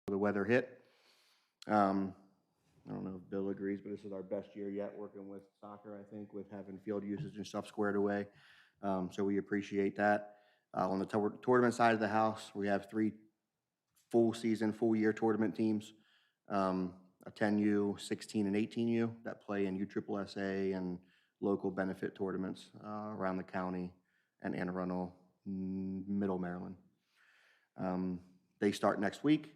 the weather hit. I don't know if Bill agrees, but this is our best year yet working with soccer, I think, with having field usage and stuff squared away. So we appreciate that. On the tournament side of the house, we have three full season, full year tournament teams. A 10U, 16, and 18U that play in USSSA and local benefit tournaments around the county and Anne Arundel, Middle Maryland. They start next week.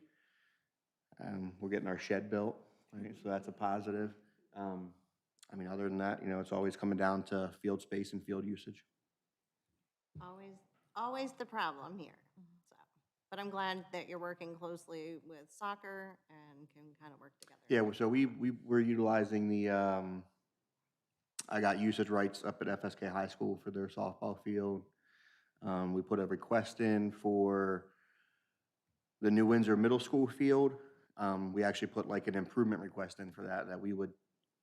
We're getting our shed built, right? So that's a positive. I mean, other than that, it's always coming down to field space and field usage. Always the problem here. So, but I'm glad that you're working closely with soccer and can kind of work together. Yeah, so we're utilizing I got usage rights up at FSK High School for their softball field. We put a request in for the New Windsor Middle School field. We actually put like an improvement request in for that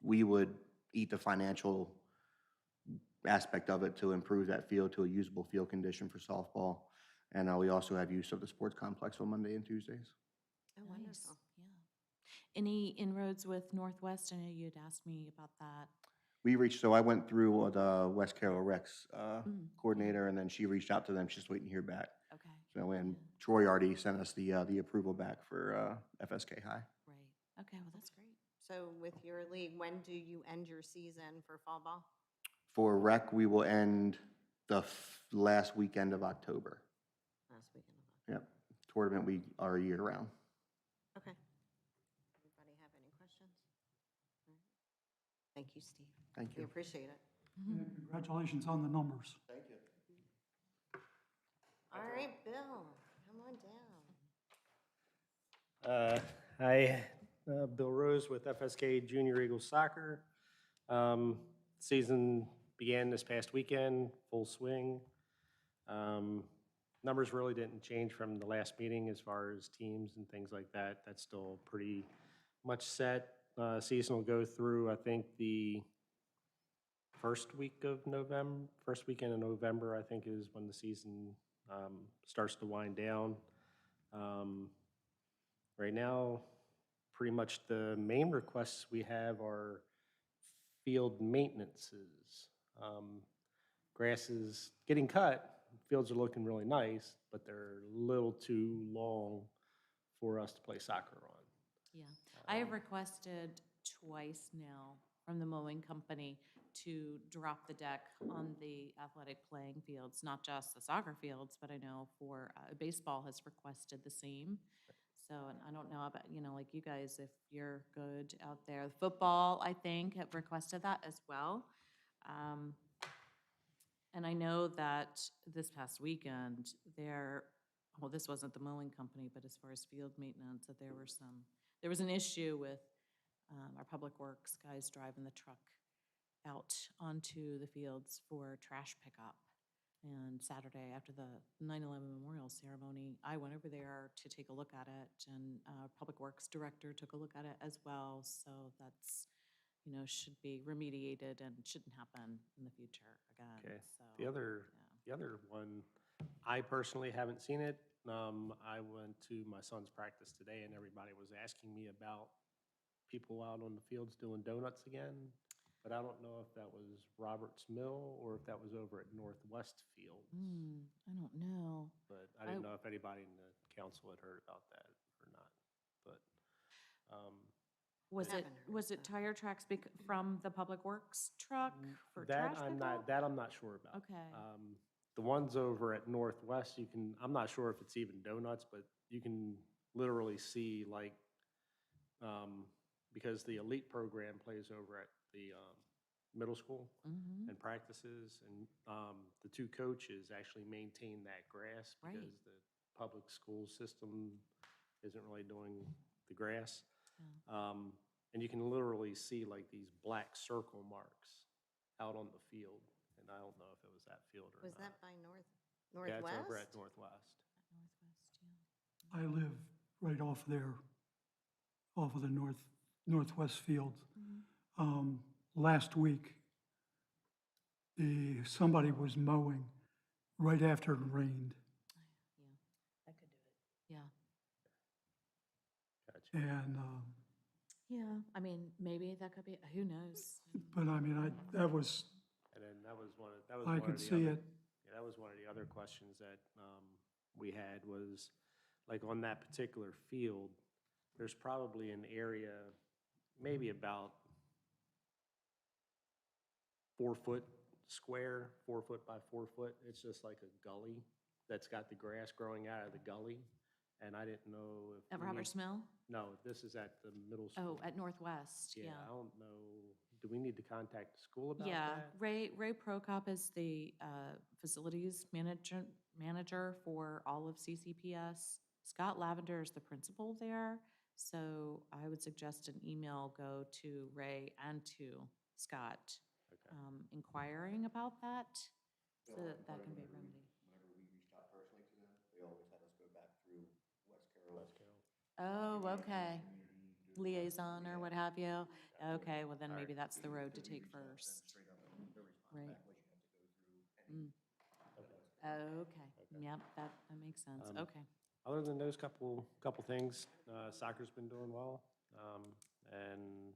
we would eat the financial aspect of it to improve that field to a usable field condition for softball. And we also have use of the sports complex on Monday and Tuesdays. Oh, Nice. wonderful. Yeah. Any inroads with Northwest? I know you'd asked me about that. So I went through the West Carroll Rex coordinator, and then she reached out to them. She's waiting to hear back. Okay. So, and Troy already sent us the approval back for FSK High. Right. Okay, well, that's great. So with your league, when do you end your season for fall ball? For rec, we will end the last weekend of October. Last weekend of October. Yep. Tournament we are year round. Okay. Anybody have any questions? All right. Thank you, Steve. Thank you. We appreciate it. Yeah, congratulations on the numbers. Thank you. All right, Bill, come on down. Hi, Bill Rose with FSK Junior Eagles Soccer. Season began this past weekend, full swing. Numbers really didn't change from the last meeting as far as teams and things like that. That's still pretty much set. Season will go through, I think, the first weekend of November, I think, is when the season starts to wind down. Right now, pretty much the main requests we have are field maintenances. Grass is getting cut, fields are looking really nice, but they're a little too long for us to play soccer on. Yeah, I have requested twice now from the mowing company to drop the deck on the athletic playing fields, not just the soccer fields, but I know for baseball has requested the same. So, and I don't know about, like you guys, if you're good out there. Football, I think, have requested that as well. And I know that this past weekend, well, this wasn't the mowing company, but as far as field maintenance, that there was an issue with our public works guys driving the truck out onto the fields for trash pickup. And Saturday, after the 9/11 memorial ceremony, I went over there to take a look at it, and Public Works Director took a look at it as well. So that's, should be remediated and shouldn't happen in the future again. Okay. So, The other one, I personally haven't seen it. I went to my son's practice today, and everybody was asking me about people out on the fields doing donuts again. But I don't know if that was Roberts Mill or if that was over at Northwest Fields. I don't know. But I didn't know if anybody in the council had heard about that or not. But Was it tire tracks from the Public Works truck for trash pickup? I'm not sure about. Okay. The ones over at Northwest, I'm not sure if it's even donuts, but you can literally see because the elite program plays over at the middle school and practices, and the two coaches actually maintain that grass because the public school system isn't really doing the grass. Yeah. And you can literally see these black circle marks out on the field, and I don't know if it was that field or Was not. that by Northwest? Yeah, it's over at Northwest. I live right off there, off of the northwest field. Last week, somebody was mowing right after it rained. Yeah, that could do it. Yeah. And, Yeah, I mean, maybe that could be, who knows? but I mean, that was, And then that was one of, that was I one could of the see other, it. yeah, that was one of the other questions that we had was, like, on that particular field, there's probably an area, maybe about 4 foot square, 4 foot by 4 foot. It's just like a gully that's got the grass growing out of the gully. And I didn't know if. At we Roberts need- Mill? No, this is at the middle Oh, school. at Northwest, Yeah, yeah. I don't know, do we need to contact the school about Yeah, that? Ray Prokop is the facilities manager for all of CCPS. Scott Lavender is the principal there, so I would suggest an email go to Ray and to Scott Okay. inquiring about that, so Bill, that that can be whenever we- remedied. Whenever we reached out personally to them, they always had us go back through West Carroll. West Carroll. Oh, okay. Community, Liaison or what have you? Gotcha. Okay, well then All maybe right. that's the road to So we take reached out to them first. Straight up, and their response Right. back was you have to go through any. Okay, Okay. yep, that makes sense, Um, okay. Other than those couple things, soccer's been doing well. And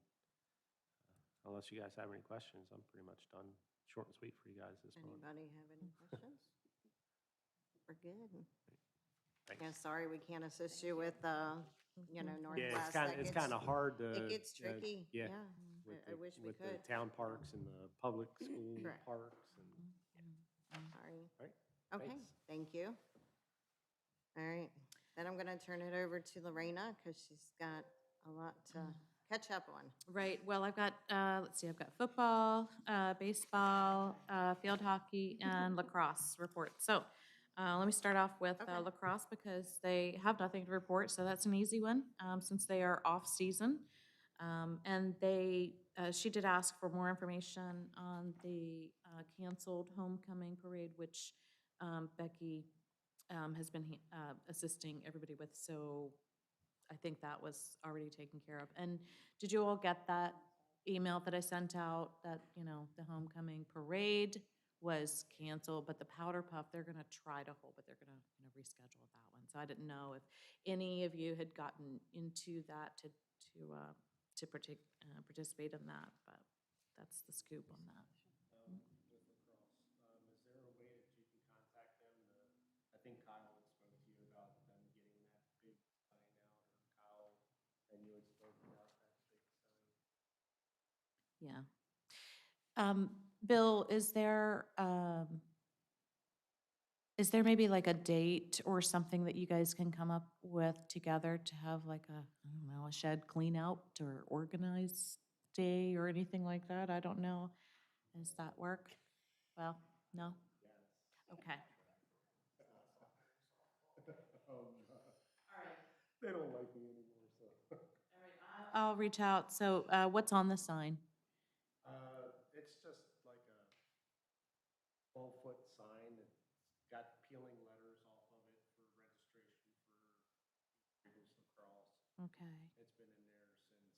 unless you guys have any questions, I'm pretty much done. Short and sweet for you guys this month. Anybody have any questions? We're good. Thanks. Yeah, sorry, we can't assist you with, Northwest. Yeah, it's That kind of gets- hard to. It gets tricky, yeah, yeah. with I the- wish we with the could. town parks and the public school Correct. parks and. Sorry. All right. Okay, Thanks. thank you. All right, then I'm gonna turn it over to Lorena, because she's got a lot to catch up on. Right, well, I've got, let's see, I've got football, baseball, field hockey, and lacrosse reports. So, let me start off with Okay. lacrosse because they have nothing to report, so that's an easy one, since they are off-season. And she did ask for more information on the canceled homecoming parade, which Becky has been assisting everybody with, so I think that was already taken care of. And did you all get that email that I sent out that, the homecoming parade was canceled, but the powder puff, they're gonna try to hold, but they're gonna, reschedule that one. So I didn't know if any of you had gotten into that to participate in that, but that's the scoop on that. With lacrosse, is there a way that you can contact them? I think Kyle had spoke to you about them getting that big sign out, or Kyle and you had spoke about that big sign. Yeah. Bill, is there maybe like a date or something that you guys can come up with together to have like a, I don't know, a shed clean out or organized day or anything like that? I don't know. Does that work? Well, no? Okay. They don't like me anymore, so. I'll reach out. So, what's on the sign? It's just like a 12-foot sign that's got peeling letters off of it for registration for Eagles lacrosse. Okay. It's been in there since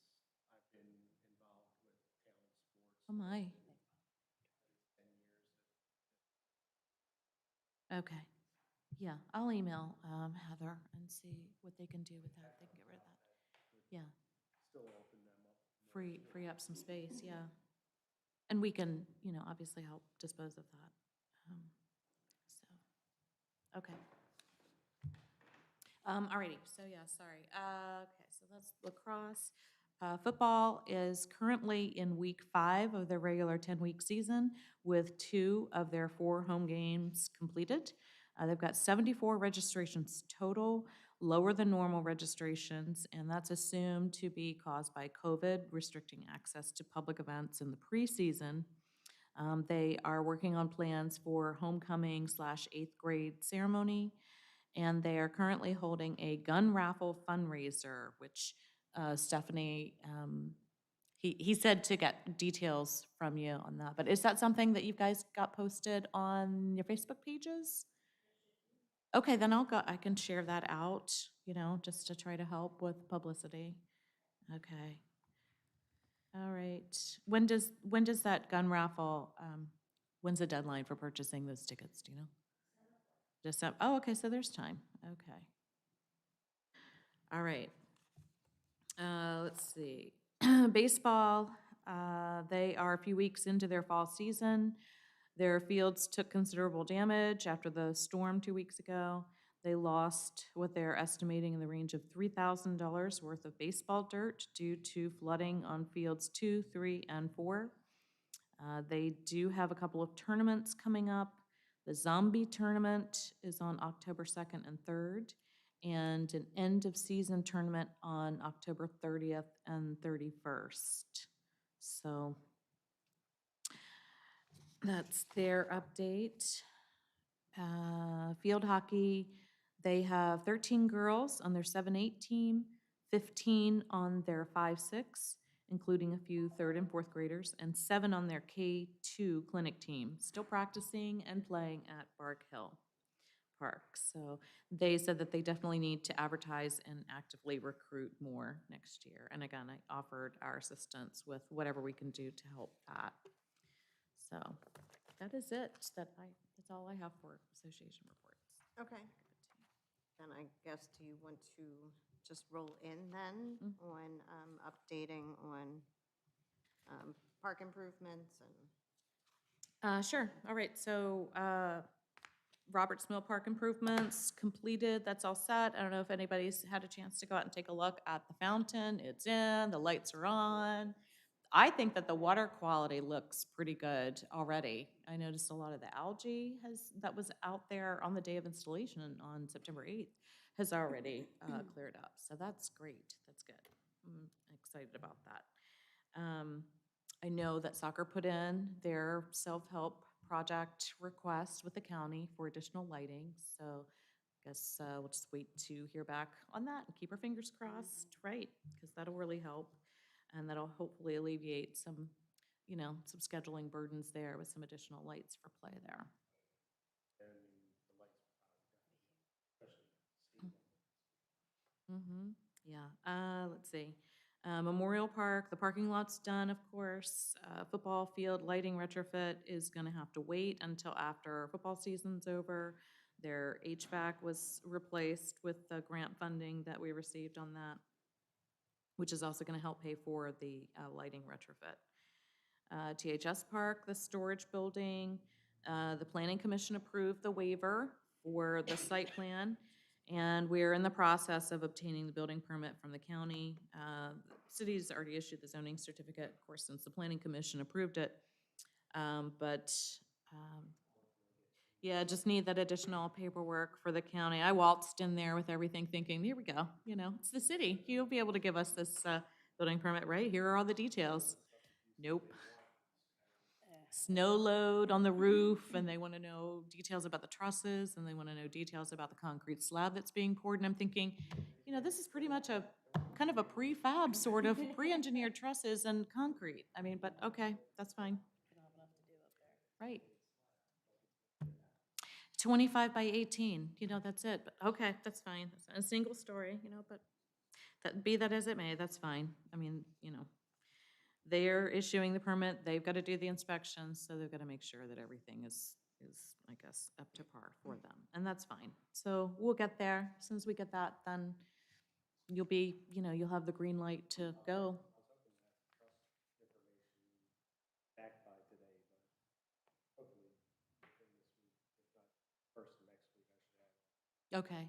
I've been involved with town sports. Oh, my. It's 10 years. Okay. Yeah, I'll email Heather and see what they can do with that. They can get rid of that. Yeah, Still open them up. more. free up some space, yeah. And we can, obviously help dispose of that. So, okay. Alrighty, so yeah, sorry. Okay, so that's lacrosse. Football is currently in week 5 of their regular 10-week season with 2 of their 4 home games completed. They've got 74 registrations total, lower than normal registrations, and that's assumed to be caused by COVID restricting access to public events in the preseason. They are working on plans for homecoming/8th grade ceremony, and they are currently holding a gun raffle fundraiser, which Stephanie, he said to get details from you on that. But is that something that you guys got posted on your Facebook pages? Okay, then I can share that out, just to try to help with publicity. Okay. All right. When does that gun raffle, when's the deadline for purchasing those tickets, do you know? December, oh, okay, so there's time, okay. All right. Let's see. Baseball, they are a few weeks into their fall season. Their fields took considerable damage after the storm 2 weeks ago. They lost what they're estimating in the range of $3,000 worth of baseball dirt due to flooding on fields 2, 3, and 4. They do have a couple of tournaments coming up. The Zombie Tournament is on October 2nd and 3rd, and an end-of-season tournament on October 30th and 31st. So that's their update. Field hockey, they have 13 girls on their 7-8 team, 15 on their 5-6, including a few third and fourth graders, and 7 on their K2 clinic team, still practicing and playing at Bark Hill Park. So they said that they definitely need to advertise and actively recruit more next year. And again, I offered our assistance with whatever we can do to help that. So that is it. That's all I have for association reports. Okay. Then I guess, do you want to just roll in then on updating on park improvements and? Sure. All right. So Roberts Mill Park improvements completed. That's all set. I don't know if anybody's had a chance to go out and take a look at the fountain. It's in, the lights are on. I think that the water quality looks pretty good already. I noticed a lot of the algae that was out there on the day of installation on September 8th has already cleared up. So that's great. That's good. I'm excited about that. I know that soccer put in their self-help project request with the county for additional lighting. So I guess we'll just wait to hear back on that and keep our fingers crossed, right? Because that'll really help. And that'll hopefully alleviate some, some scheduling burdens there with some additional lights for play there. Mm-hmm. Yeah. Let's see. Memorial Park, the parking lot's done, of course. Football field lighting retrofit is going to have to wait until after football season's over. Their HVAC was replaced with the grant funding that we received on that, which is also going to help pay for the lighting retrofit. THS Park, the storage building, the Planning Commission approved the waiver for the site plan, and we're in the process of obtaining the building permit from the county. The city's already issued the zoning certificate, of course, since the Planning Commission approved it. Yeah, just need that additional paperwork for the county. I waltzed in there with everything thinking, here we go, it's the city. You'll be able to give us this building permit, right? Here are all the details. Nope. Snow load on the roof, and they want to know details about the trusses, and they want to know details about the concrete slab that's being poured. And I'm thinking, this is pretty much a kind of a prefab sort of pre-engineered trusses and concrete. I mean, but okay, that's fine. Right. 25 by 18, that's it. But okay, that's fine. That's a single story, but be that as it may, that's fine. I mean, they're issuing the permit, they've got to do the inspections, so they've got to make sure that everything is, I guess, up to par for them, and that's fine. So we'll get there. As soon as we get that, then you'll be, you'll have the green light to go. Back by today, but hopefully within this week, if not first of next week, I should have. Okay,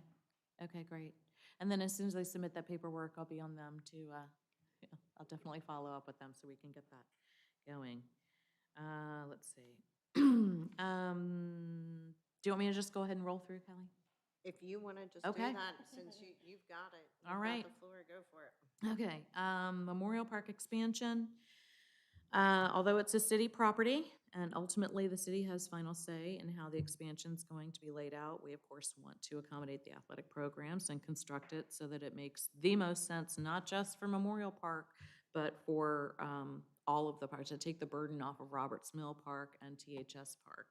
okay, great. And then as soon as I submit that paperwork, I'll be on them to, I'll definitely follow up with them so we can get that going. Let's see. Do you want me to just go ahead and roll through, Kelly? If you want to just do Okay. that, since you've got it. All You've right. got the floor, go for it. Okay, Memorial Park expansion. Although it's a city property, and ultimately the city has final say in how the expansion's going to be laid out, we of course want to accommodate the athletic programs and construct it so that it makes the most sense, not just for Memorial Park, but for all of the parks, to take the burden off of Roberts Mill Park and THS Park.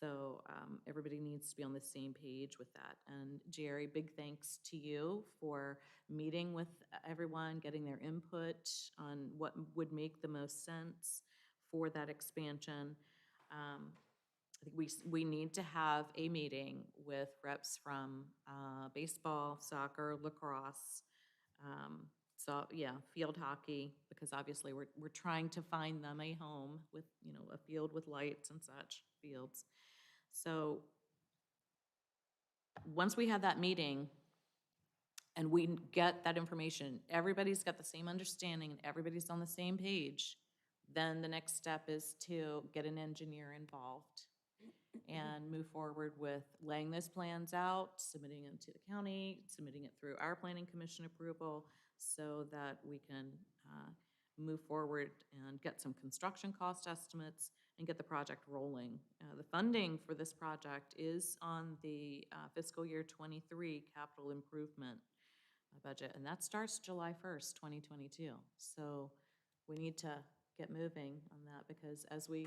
So everybody needs to be on the same page with that. And Jerry, big thanks to you for meeting with everyone, getting their input on what would make the most sense for that expansion. I think we need to have a meeting with reps from baseball, soccer, lacrosse, So, yeah, field hockey, because obviously we're trying to find them a home with, a field with lights and such, fields. So, once we have that meeting and we get that information, everybody's got the same understanding and everybody's on the same page, then the next step is to get an engineer involved and move forward with laying those plans out, submitting them to the county, submitting it through our planning commission approval so that we can move forward and get some construction cost estimates and get the project rolling. The funding for this project is on the fiscal year 23 capital improvement budget, and that starts July 1st, 2022. So we need to get moving on that because as we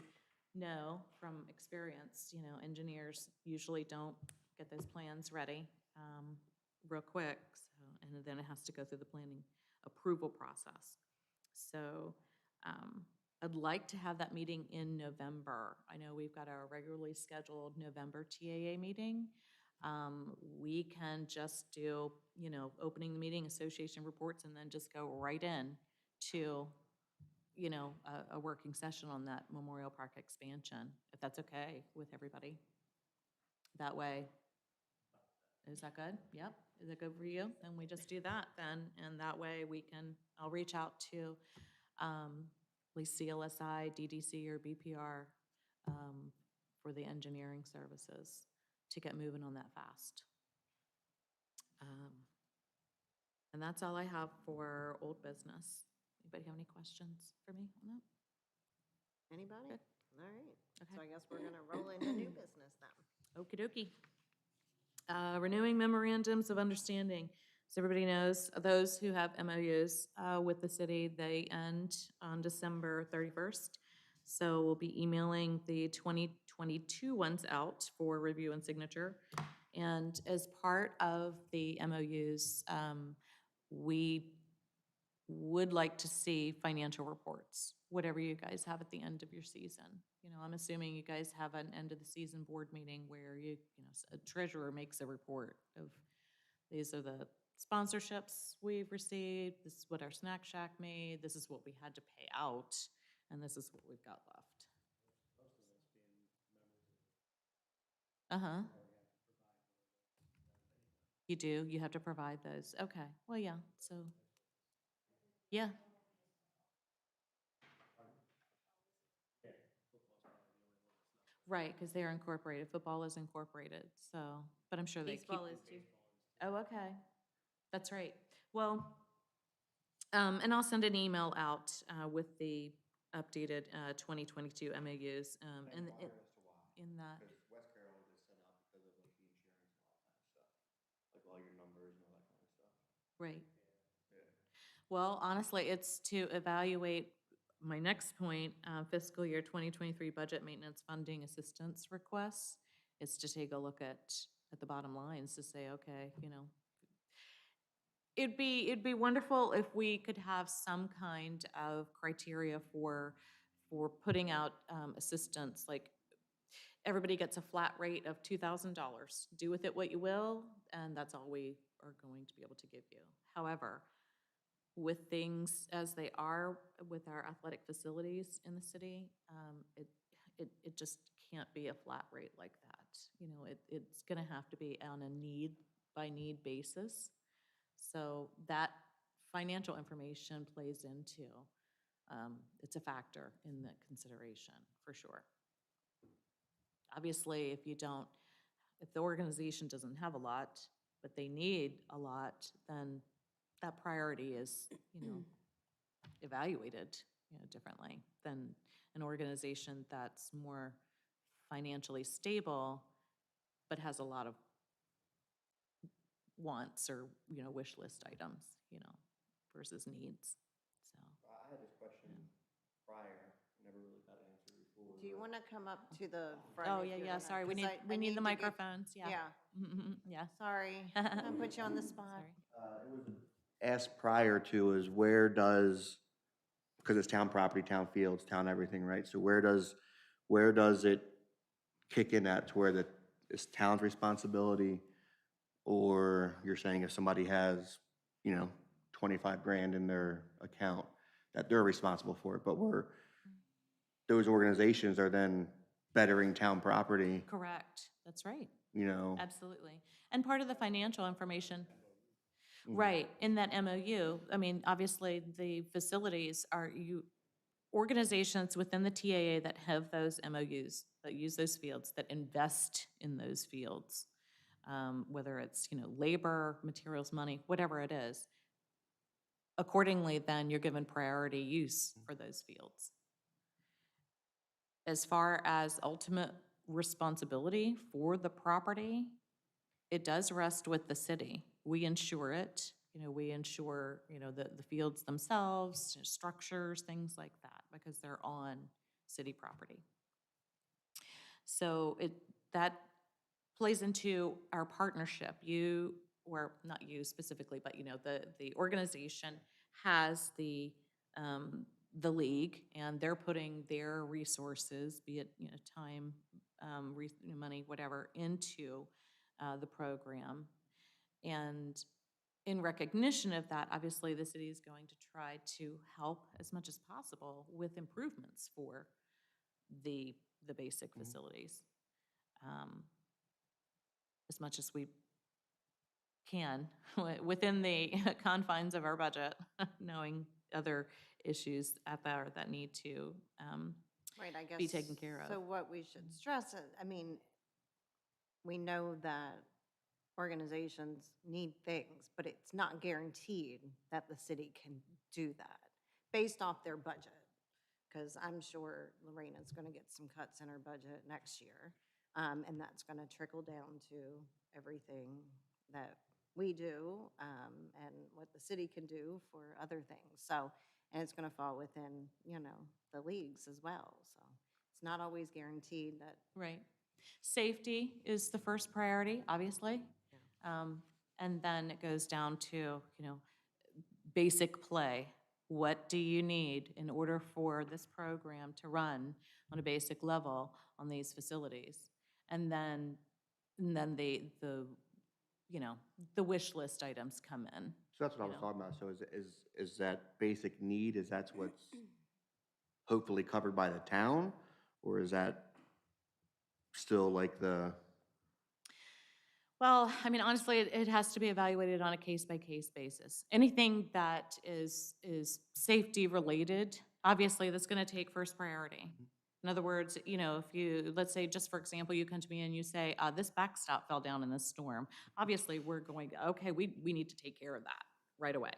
know from experience, engineers usually don't get those plans ready real quick. So, and then it has to go through the planning approval process. So I'd like to have that meeting in November. I know we've got our regularly scheduled November TAA meeting. We can just do, opening the meeting, association reports, and then just go right in to, a working session on that Memorial Park expansion, if that's okay with everybody. That way, is that good? Yep. Is that good for you? Then we just do that then, and that way I'll reach out to at least CLSI, DDC, or BPR for the engineering services to get moving on that fast. And that's all I have for old business. Anybody have any questions for me on that? Anybody? Good. All right. Okay. So I guess we're gonna roll into new business then. Okie dokie. Renewing memorandums of understanding. So everybody knows, those who have MOUs with the city, they end on December 31st. So we'll be emailing the 2022 ones out for review and signature. And as part of the MOUs, we would like to see financial reports, whatever you guys have at the end of your season. I'm assuming you guys have an end of the season board meeting where a treasurer makes a report of these are the sponsorships we've received, this is what our snack shack made, this is what we had to pay out, and this is what we've got left. Uh-huh. You do, you have to provide those. Okay, well, yeah, so, yeah. Right, because they're incorporated. Football is incorporated, so, but I'm sure they keep. Baseball is too. Oh, okay. That's right. Well, and I'll send an email out with the updated 2022 MAUs. And Inquire it, as to why. in that, Because West Carroll is set up because of like the insurance and all that kind of stuff, like all your numbers and all that kind of stuff. right. Yeah. Well, honestly, it's to evaluate my next point, fiscal year 2023 budget maintenance funding assistance requests. It's to take a look at the bottom lines to say, okay, it'd be wonderful if we could have some kind of criteria for putting out assistance, like everybody gets a flat rate of $2,000. Do with it what you will, and that's all we are going to be able to give you. However, with things as they are with our athletic facilities in the city, it just can't be a flat rate like that. It's going to have to be on a need by need basis. So that financial information plays into, it's a factor in the consideration, for sure. Obviously, if the organization doesn't have a lot, but they need a lot, then that priority is, evaluated, differently than an organization that's more financially stable, but has a lot of wants or, wish list items, versus needs, so. I had this question prior, never really got an answer before. Do you want to come up to the front? Oh, if yeah, you're yeah, gonna- sorry, we 'cause need, I we need the to give- microphones, yeah. Yeah, Yeah. sorry. I put you on the spot. Sorry. It was asked prior to is where does, because it's town property, town fields, town everything, right? So where does it kick in at to where it's town's responsibility? Or you're saying if somebody has, 25 grand in their account, that they're responsible for it, but those organizations are then bettering town property, Correct, that's right, you know? absolutely. And part of the financial information, Mhm. right, in that MOU, I mean, obviously, the facilities organizations within the TAA that have those MOUs, that use those fields, that invest in those fields, whether it's, labor, materials, money, whatever it is, accordingly, then you're given priority use for those fields. As far as ultimate responsibility for the property, it does rest with the city. We insure it, we insure, the fields themselves, structures, things like that, because they're on city property. So that plays into our partnership. You, or not you specifically, but, the organization has the league, and they're putting their resources, be it, time, money, whatever, into the program. And in recognition of that, obviously, the city is going to try to help as much as possible with improvements for the basic facilities, as much as we can within the confines of our budget, knowing other issues out there that need to Right, I guess. be taken care of. So what we should stress, I mean, we know that organizations need things, but it's not guaranteed that the city can do that based off their budget. Because I'm sure Lorena's going to get some cuts in her budget next year. And that's going to trickle down to everything that we do and what the city can do for other things. So, and it's going to fall within, the leagues as well. So it's not always guaranteed that. Right. Safety is the first priority, obviously. And then it goes down to, basic play. What do you need in order for this program to run on a basic level on these facilities? And then the wish list items come in. So that's what I was know. talking about. So is that basic need, that's what's hopefully covered by the town? Or is that still like Well, I mean, honestly, it has to be evaluated on a case-by-case basis. Anything that is safety related, obviously, that's going to take first priority. In other words, if you, let's say, just for example, you come to me and you say, this backstop fell down in this storm, obviously, we're going, okay, we need to take care of that right away.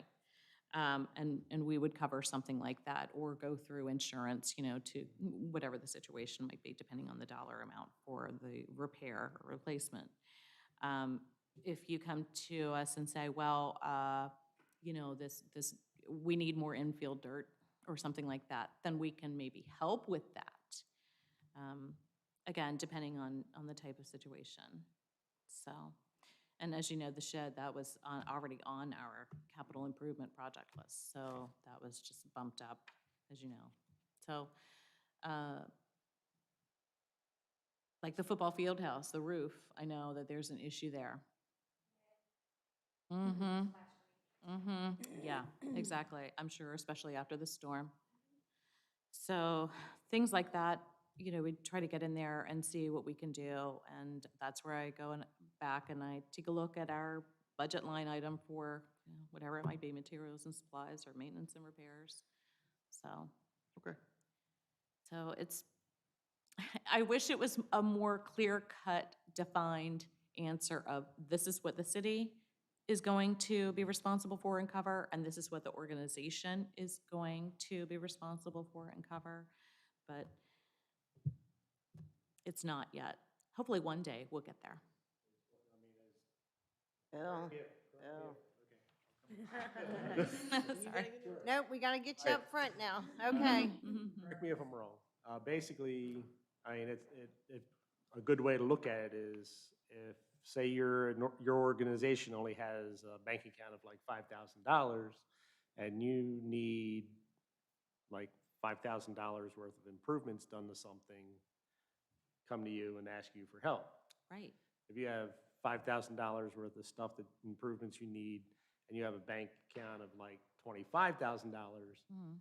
And we would cover something like that, or go through insurance, to whatever the situation might be, depending on the dollar amount for the repair or replacement. If you come to us and say, well, this we need more infield dirt or something like that, then we can maybe help with that. Again, depending on the type of situation. So, and as you know, the shed, that was already on our capital improvement project list. So that was just bumped up, as you know. So, like the football field house, the roof, I know that there's an issue there. Yeah, exactly. I'm sure, especially after the storm. So things like that, we try to get in there and see what we can do. And that's where I go back and I take a look at our budget line item for whatever it might be, materials and supplies or maintenance and repairs. So. Okay. So I wish it was a more clear-cut, defined answer of this is what the city is going to be responsible for and cover, and this is what the organization is going to be responsible for and cover, but it's not yet. Hopefully one day we'll get there. Bill. Sorry. Nope, we got to get you up front now. Okay. Correct me if I'm wrong. Basically, I mean, a good way to look at it is if, say, your organization only has a bank account of like $5,000 and you need like $5,000 worth of improvements done to something, come to you and ask you for help. Right. If you have $5,000 worth of stuff, that improvements you need, and you have a bank account of like $25,000, Mhm.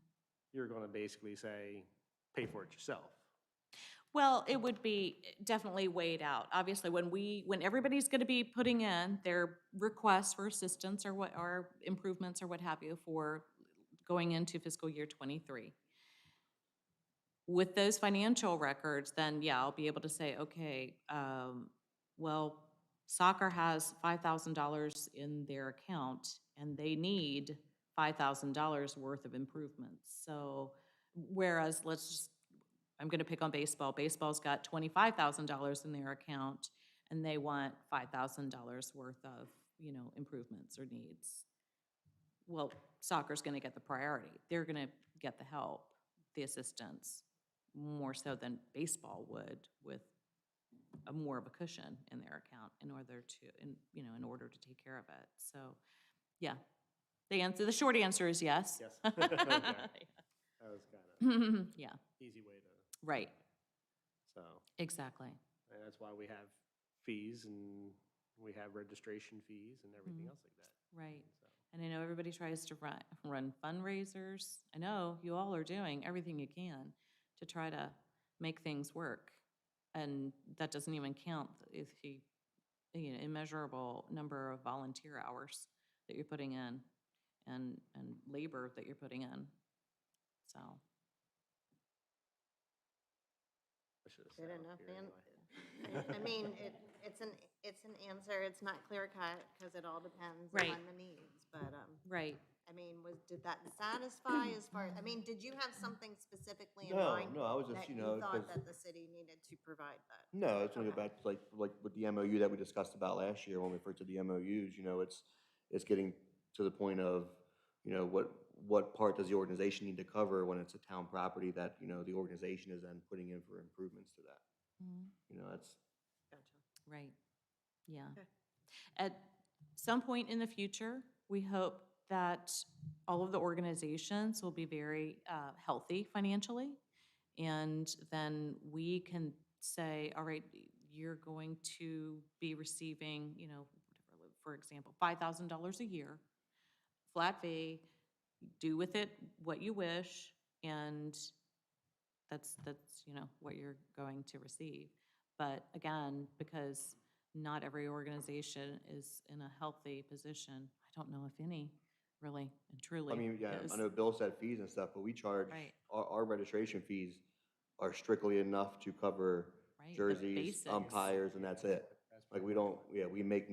you're going to basically say, pay for it yourself. Well, it would be definitely weighed out. Obviously, when everybody's gonna be putting in their requests for assistance or what, or improvements or what have you for going into fiscal year '23. With those financial records, then yeah, I'll be able to say, okay, well, soccer has $5,000 in their account and they need $5,000 worth of improvements. So whereas I'm gonna pick on baseball. Baseball's got $25,000 in their account and they want $5,000 worth of, improvements or needs. Well, soccer's gonna get the priority. They're gonna get the help, the assistance, more so than baseball would with more of a cushion in their account in order to take care of it. So, yeah, the short answer is yes. Yes. Okay. That was kind of Yeah, easy way to, right, so, exactly. and that's why we have fees and we have registration fees and everything else like that. Right. So, And I know everybody tries to run fundraisers. I know you all are doing everything you can to try to make things work. And that doesn't even count if immeasurable number of volunteer hours that you're putting in and labor that you're putting in. So, I should have Good sat up enough, here and, anyway. I mean, it's an answer, it's not clear cut, because it all depends Right. on the needs, but, right. I mean, did that satisfy as far, I mean, did you have something specifically in No, mind? no, I was just, That you you know, thought 'cause- that the city needed to provide that? No, it's gonna go Okay. back to like with the MOU that we discussed about last year when we referred to the MOUs, it's getting to the point of, what part does the organization need to cover when it's a town property that, the organization is then putting in for improvements to that. Mhm. That's, Gotcha. Right, yeah. Okay. At some point in the future, we hope that all of the organizations will be very healthy financially. And then we can say, all right, you're going to be receiving, whatever, for example, $5,000 a year, flat fee, do with it what you wish, and that's what you're going to receive. But again, because not every organization is in a healthy position, I don't know if any really and truly I mean, yeah, is. I know Bill said fees and stuff, but we charge, Right. our registration fees are strictly enough to cover Right, the jerseys, basics. umpires, and that's it. That's Like, pretty we much don't, yeah, we make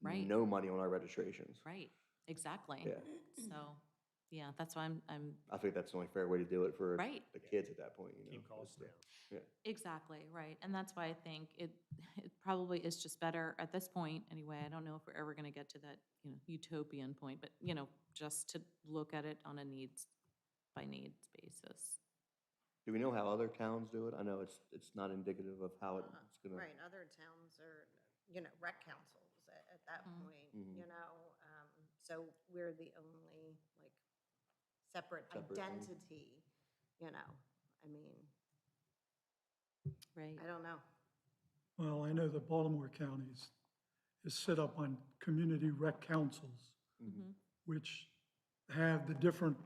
Right. no money on our registrations. Right, exactly. Yeah. So, yeah, that's why I'm I think that's the only fair way to do it for Right. the kids at that point, Keep costs is to- down. Yeah. exactly right, and that's why I think it probably is just better at this point anyway. I don't know if we're ever going to get to that utopian point, but just to look at it on a needs by needs basis. Do we know how other towns do it? I know it's not indicative of how it's gonna. Right, other towns are, rec councils at that Mhm. point, Mhm. so we're the only, like, separate Separate thing. identity, I mean, Right. I don't know. well, I know that Baltimore counties is set up on community rec councils, Mhm. which have the different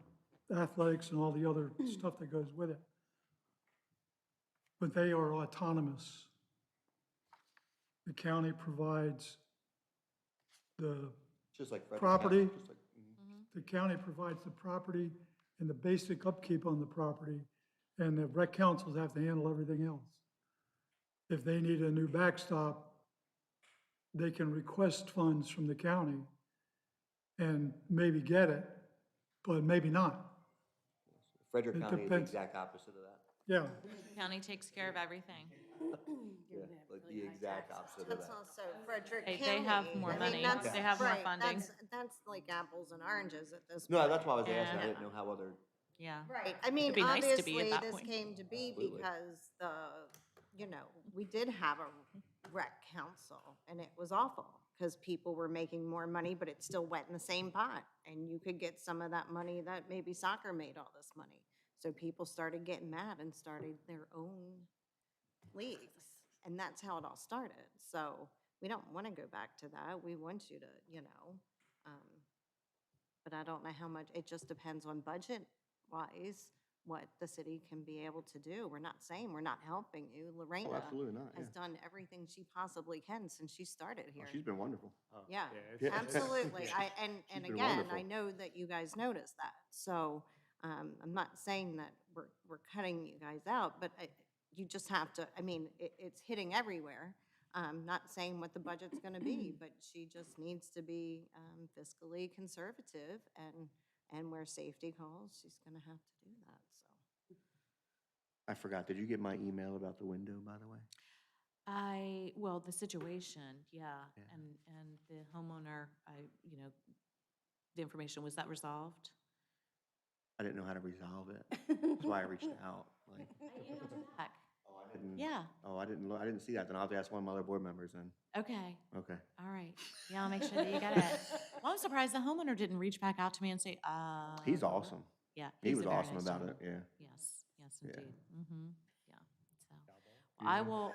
athletics and all the other stuff that goes with it. But they are autonomous. The county provides the Just like Frederick Property. County, just like, The county provides the property and the basic upkeep on the property, and the rec councils have to handle everything else. If they need a new backstop, they can request funds from the county and maybe get it, but maybe not. Frederick It County is the depends. exact opposite of that. Yeah, County takes care of everything. Yeah, like the exact opposite of That's that. also Frederick They County. have more I mean, money. that's- They have more right, funding. That's like apples and oranges at this point. No, that's why I was asking. I Yeah. didn't know how other, Yeah. Right, I mean, be nice to be at obviously, that this point. came to be Absolutely. because we did have a rec council, and it was awful, because people were making more money, but it still went in the same pot, and you could get some of that money that maybe soccer made all this money. So people started getting mad and started their own leagues, and that's how it all started. So we don't want to go back to that. We want you to, um, but I don't know how much, it just depends on budget-wise, what the city can be able to do. We're not saying we're not helping you. Oh, Lorena absolutely not, yeah. has done everything she possibly can since she started Oh, here. she's been wonderful. Oh, Yeah, it's- absolutely. yeah. And been again, wonderful. I know that you guys noticed that. So I'm not saying that we're cutting you guys out, but you just have to, I mean, it's hitting everywhere. Not saying what the budget's going to be, but she just needs to be fiscally conservative, and where safety calls, she's going to have to do that, so. I forgot, did you get my email about the window, by the way? Well, the situation, yeah, Yeah. and the homeowner, the information, was that resolved? I didn't know how to resolve it. That's why I reached out, like. Heck, Oh, I didn't. yeah, Oh, I didn't see that, then I'll have to ask one of my other board members then. okay, Okay. all right. Yeah, I'll make sure that you get it. Well, I'm surprised the homeowner didn't reach back out to me and say, He's awesome. Yeah. He he's was a very awesome nice about gentleman. it, yeah. Yes, yes, Yeah. indeed. Mm-hmm, yeah, so. Yeah. I will,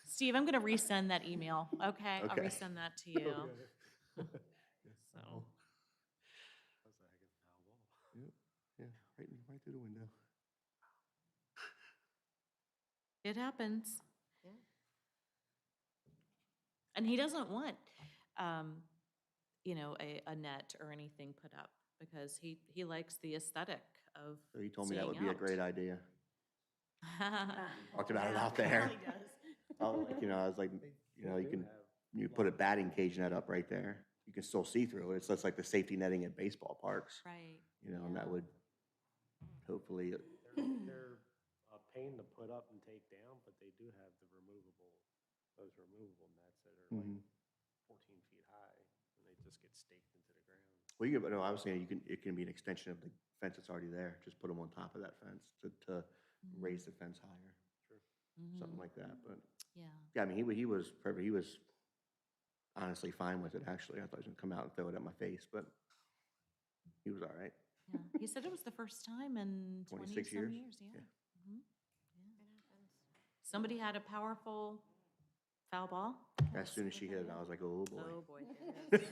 Steve, I'm gonna resend that email, okay? I'll Okay. resend that to you. So, That's a heck of a foul ball. Yep, yeah, right through the window. it happens. Yeah. And he doesn't want, a net or anything put up because he likes the aesthetic of So he told me that would seeing be a out. great idea. Talked about it Yeah, out there. he does. Oh, like, I was like, you put a batting cage net up right there. You can still see through it. It's just like the safety netting at baseball parks, Right. and that yeah. would hopefully, They're a pain to put up and take down, but they do have those removable nets that are like 14 feet high, and they just get staked into the ground. well, no, I was saying it can be an extension of the fence that's already there. Just put them on top of that fence to raise the fence higher, something like that. But Yeah. I mean, he was perfect. He was honestly fine with it, actually. I thought he was going to come out and throw it at my face, but he was all right. Yeah. He said it was the first time in 26 20-some years? years. Yeah. Yeah. Mhm. It happens. Somebody had a powerful foul ball. As soon as she hit it, I was like, oh, boy. Oh, boy. there it is,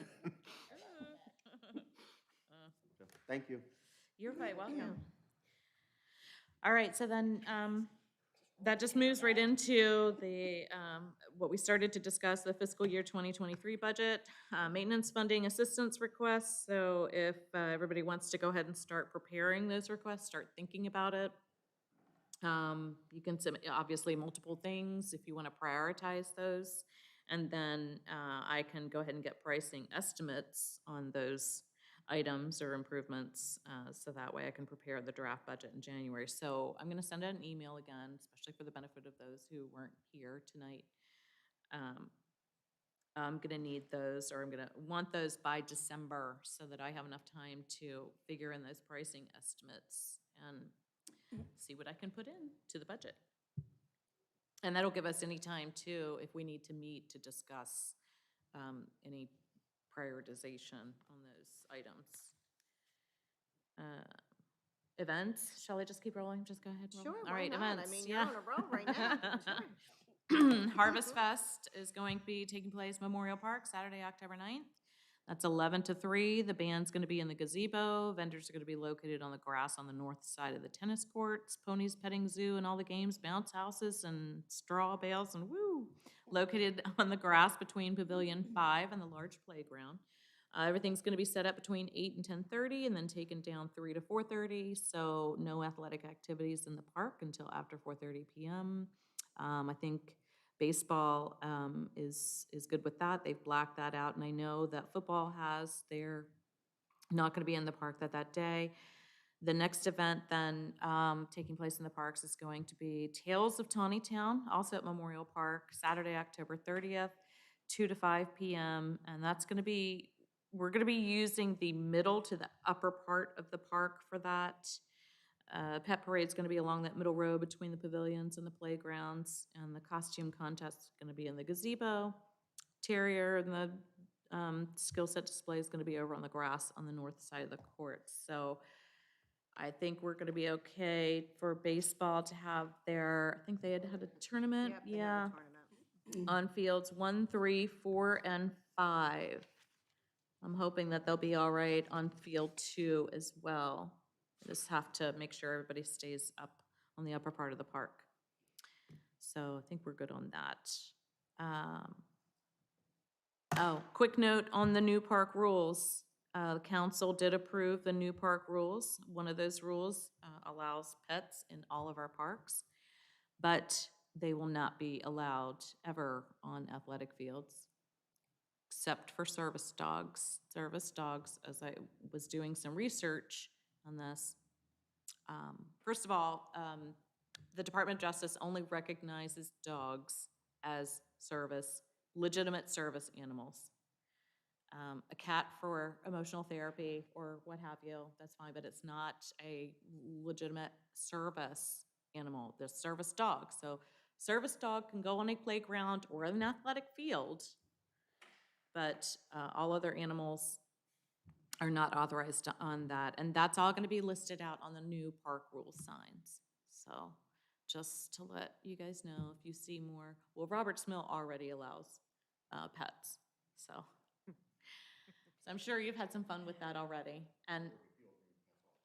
yeah. So, thank you. You're quite welcome. All right, so then that just moves right into the, what we started to discuss, the fiscal year 2023 budget, maintenance funding assistance requests. So if everybody wants to go ahead and start preparing those requests, start thinking about it. You can submit, obviously, multiple things if you want to prioritize those. And then I can go ahead and get pricing estimates on those items or improvements, so that way I can prepare the draft budget in January. So I'm going to send out an email again, especially for the benefit of those who weren't here tonight. I'm going to need those, or I'm going to want those by December so that I have enough time to figure in those pricing estimates and see what I can put in to the budget. And that'll give us any time too, if we need to meet to discuss any prioritization on those items. Events, shall I just keep rolling? Just go ahead. Roll? Sure, All why right, not? events. I mean, yeah. you're on a roll right now. Sure. Harvest Fest is going to be taking place Memorial Park, Saturday, October 9th. That's 11 to 3. The band's going to be in the gazebo. Vendors are going to be located on the grass on the north side of the tennis courts, ponies, petting zoo, and all the games, bounce houses, and straw bales, and woo! Located on the grass between Pavilion 5 and the large playground. Everything's going to be set up between 8 and 10:30, and then taken down 3 to 4:30. So no athletic activities in the park until after 4:30 p.m. I think baseball is good with that. They've blacked that out, and I know that football has. They're not going to be in the park that day. The next event then taking place in the parks is going to be Tales of Taneytown, also at Memorial Park, Saturday, October 30th, 2 to 5 p.m. And that's going to be, we're going to be using the middle to the upper part of the park for that. Pet parade's going to be along that middle row between the pavilions and the playgrounds, and the costume contest is going to be in the gazebo. Terrier and the skill set display is going to be over on the grass on the north side of the court. So I think we're going to be okay for baseball to have their, I think they had a tournament. Yep, they have a tournament. On fields 1, 3, 4, and 5. I'm hoping that they'll be all right on field 2 as well. Just have to make sure everybody stays up on the upper part of the park. So I think we're good on that. Oh, quick note on the new park rules. The council did approve the new park rules. One of those rules allows pets in all of our parks, but they will not be allowed ever on athletic fields, except for service dogs. Service dogs, as I was doing some research on this, first of all, the Department of Justice only recognizes dogs as legitimate service animals. A cat for emotional therapy or what have you, that's fine, but it's not a legitimate service animal. They're service dogs. So service dog can go on a playground or an athletic field, but all other animals are not authorized on that. And that's all going to be listed out on the new park rule signs. So just to let you guys know, if you see more, well, Roberts Mill already allows pets, so. So I'm sure you've had some fun with that already. And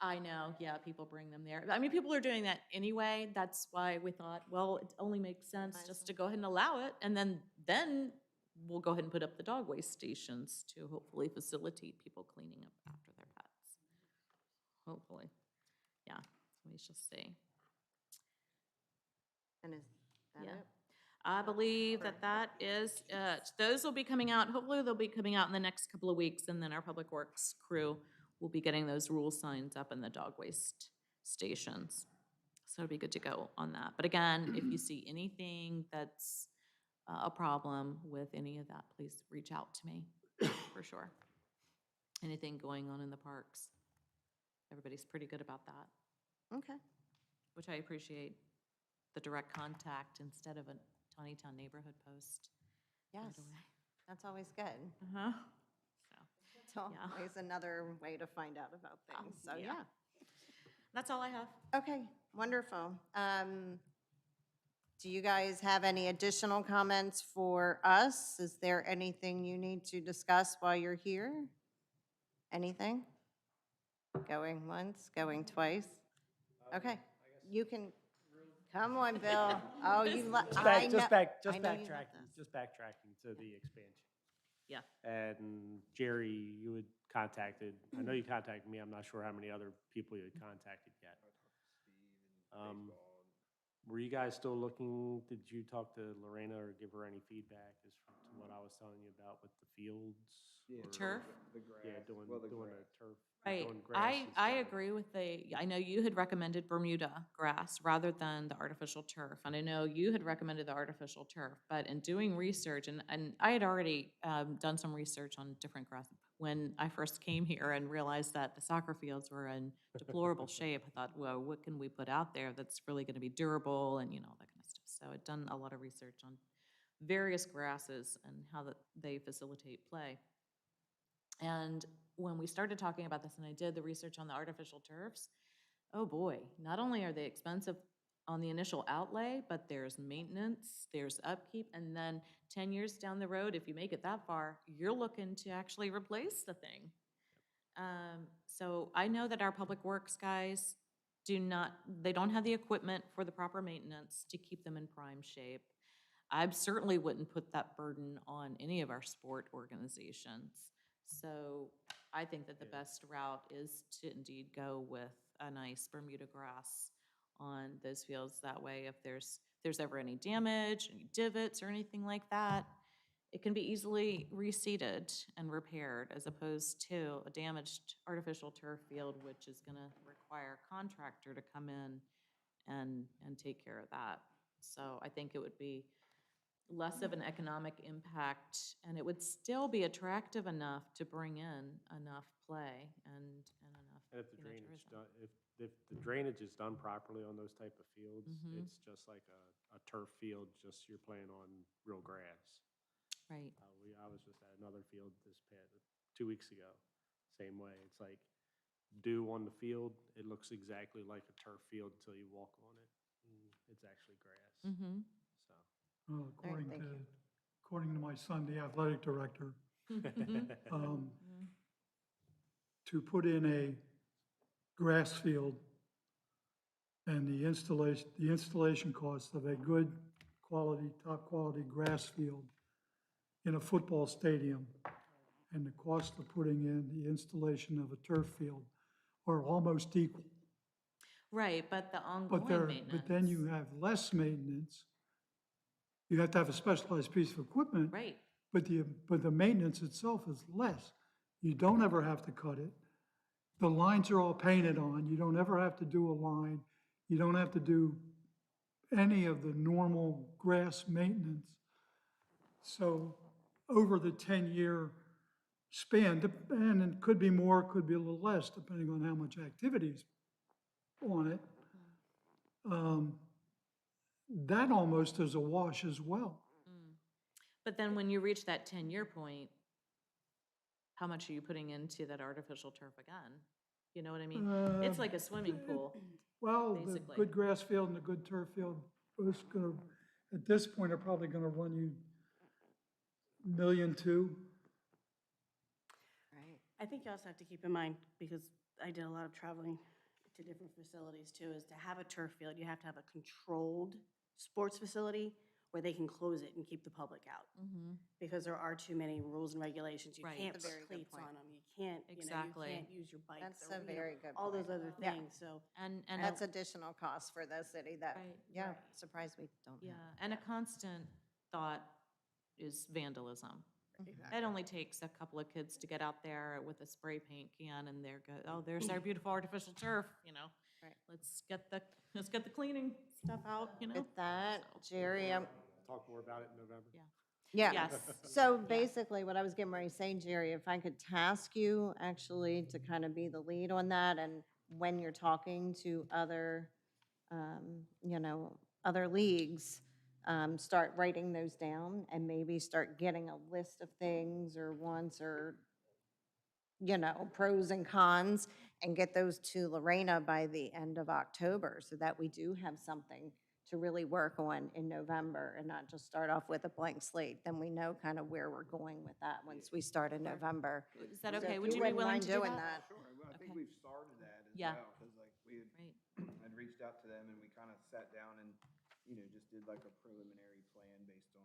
I know, yeah, people bring them there. I mean, people are doing that anyway. That's why we thought, well, it only makes sense just to go ahead and allow it. And then we'll go ahead and put up the dog waste stations to hopefully facilitate people cleaning up after their pets. Hopefully. Yeah, we shall see. And is that Yeah. it? I believe that is, those will be coming out, hopefully they'll be coming out in the next couple of weeks, and then our Public Works crew will be getting those rule signs up in the dog waste stations. So it'll be good to go on that. But again, if you see anything that's a problem with any of that, please reach out to me, for sure. Anything going on in the parks. Everybody's pretty good about that, Okay. which I appreciate, the direct contact instead of a Taneytown neighborhood post. Yes, right away. that's always good. Uh-huh. It's Yeah. always another way to find out about things, so yeah. yeah. That's all I have. Okay, wonderful. Do you guys have any additional comments for us? Is there anything you need to discuss while you're here? Anything? Going once, going twice? Okay, you can, come on, Bill. Oh, you, I know. Just I know you love backtracking, this. just backtracking to the expansion. Yeah. And Jerry, you had contacted, I know you contacted me, I'm not sure how many other people you had contacted yet. Were you guys still looking, did you talk to Lorena or give her any feedback as to what I was telling you about with the fields? Yeah, The turf? Yeah, doing the the grass. turf. Right. doing grass I instead of- agree with I know you had recommended Bermuda grass rather than the artificial turf. And I know you had recommended the artificial turf, but in doing research, and I had already done some research on different grass. When I first came here and realized that the soccer fields were in deplorable shape, I thought, well, what can we put out there that's really going to be durable and, you know, that kind of stuff. So I'd done a lot of research on various grasses and how that they facilitate play. And when we started talking about this and I did the research on the artificial turfs, oh boy, not only are they expensive on the initial outlay, but there's maintenance, there's upkeep, and then 10 years down the road, if you make it that far, you're looking to actually replace the thing. So I know that our public works guys they don't have the equipment for the proper maintenance to keep them in prime shape. I certainly wouldn't put that burden on any of our sport organizations. So I think that the best route is to indeed go with a nice Bermuda grass on those fields. That way, if there's ever any damage, any divots or anything like that, it can be easily reseeded and repaired as opposed to a damaged artificial turf field, which is gonna require a contractor to come in and take care of that. So I think it would be less of an economic impact, and it would still be attractive enough to bring in enough play and enough, And if the you know, drainage, tourism. if the drainage is done properly on those type of fields, Mhm. it's just like a turf field, just you're playing on real grass. Right. I was just at another field 2 weeks ago, same way. It's like dew on the field, it looks exactly like a turf field until you walk on it. It's actually grass. Mm-hmm. So. According thank to, you. according to my son, the athletic director, Mm-hmm. um, to put in a grass field and the installation cost of a good quality, top quality grass field in a football stadium and the cost of putting in the installation of a turf field are almost equal. Right, but the But ongoing maintenance. but then you have less maintenance. You have to have a specialized piece of equipment. Right, But the maintenance itself is less. You don't ever have to cut it. The lines are all painted on. You don't ever have to do a line. You don't have to do any of the normal grass maintenance. So over the 10-year span, and it could be more, could be a little less, depending on how much activity's on it, that almost is a wash as well. but then when you reach that 10-year point, how much are you putting into that artificial turf again? You know what I mean? It's like a swimming pool. Well, the Basically. good grass field and the good turf field, both gonna, at this point, are probably gonna run you $1.2 million. Right. I think you also have to keep in mind, because I did a lot of traveling to different facilities too, is to have a turf field, you have to have a controlled sports facility where they can close it and keep the public out. Because there are too many rules and regulations. You Right. can't That's a put very good cleats point. on them. You can't, Exactly. you can't use your bikes. That's or, a very good all those point. other Yeah. things, so. And That's additional cost for the city that, Right. yeah, surprised we don't yeah, have. and a constant thought is vandalism. Mm-hmm. It only takes a couple of kids to get out there with a spray paint can and they're go, oh, there's our beautiful artificial turf, you know? Right. Let's get the cleaning stuff out, you know? With that, So, Jerry, Talk more about it in November. yeah. Yes. So basically, what I was getting ready to say, Jerry, if I could task you actually to kind of be the lead on that, and when you're talking to other, other leagues, start writing those down and maybe start getting a list of things or wants or, pros and cons, and get those to Lorena by the end of October so that we do have something to really work on in November and not just start off with a blank slate. Then we know kind of where we're going with that once we start in November. Is that So okay? if Would you be wouldn't willing mind to do doing that? Sure, I think Okay. we've started that as Yeah. well, because like we Right. had reached out to them and we kind of sat down and, just did like a preliminary plan based on,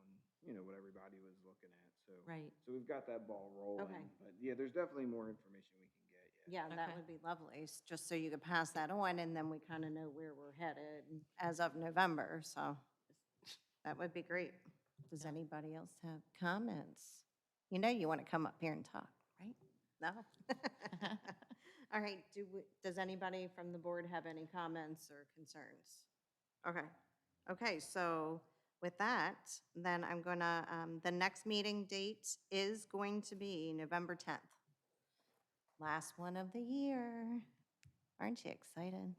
what everybody was looking at, so. Right. So we've got that ball rolling, Okay. but yeah, there's definitely more information we can get, yeah. Yeah, that Okay. would be lovely, just so you could pass that on, and then we kind of know where we're headed as of November, so that would be great. Does anybody else have comments? You want to come up here and talk, right? No? All right, does anybody from the board have any comments or concerns? Okay, so with that, then I'm gonna, the next meeting date is going to be November 10th. Last one of the year. Aren't you excited?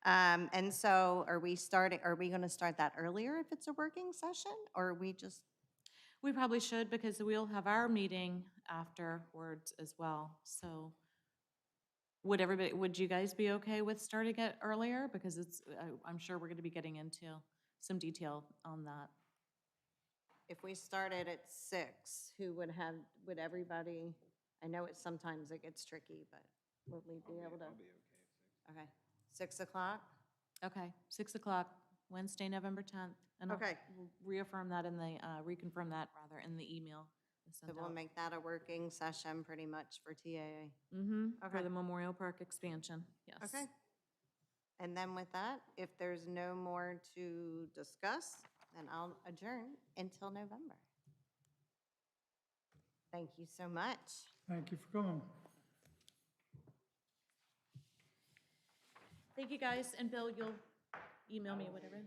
And so are we going to start that earlier if it's a working session, or are we just, We probably should, because we'll have our meeting afterwards as well, so. Would you guys be okay with starting it earlier? Because I'm sure we're gonna be getting into some detail on that. if we started at 6, would everybody, I know sometimes it gets tricky, but would we be able to? I'll be okay at 6. Okay, 6 o'clock? Okay, 6 o'clock, Wednesday, November 10th. And I'll Okay. reaffirm that reconfirm that rather in the email. I So sent we'll out. make that a working session pretty much for TAA. For Okay. the Memorial Park expansion, yes. Okay. And then with that, if there's no more to discuss, then I'll adjourn until November. Thank you so much. Thank you for coming. Thank you, guys, and Bill, you'll email me whatever.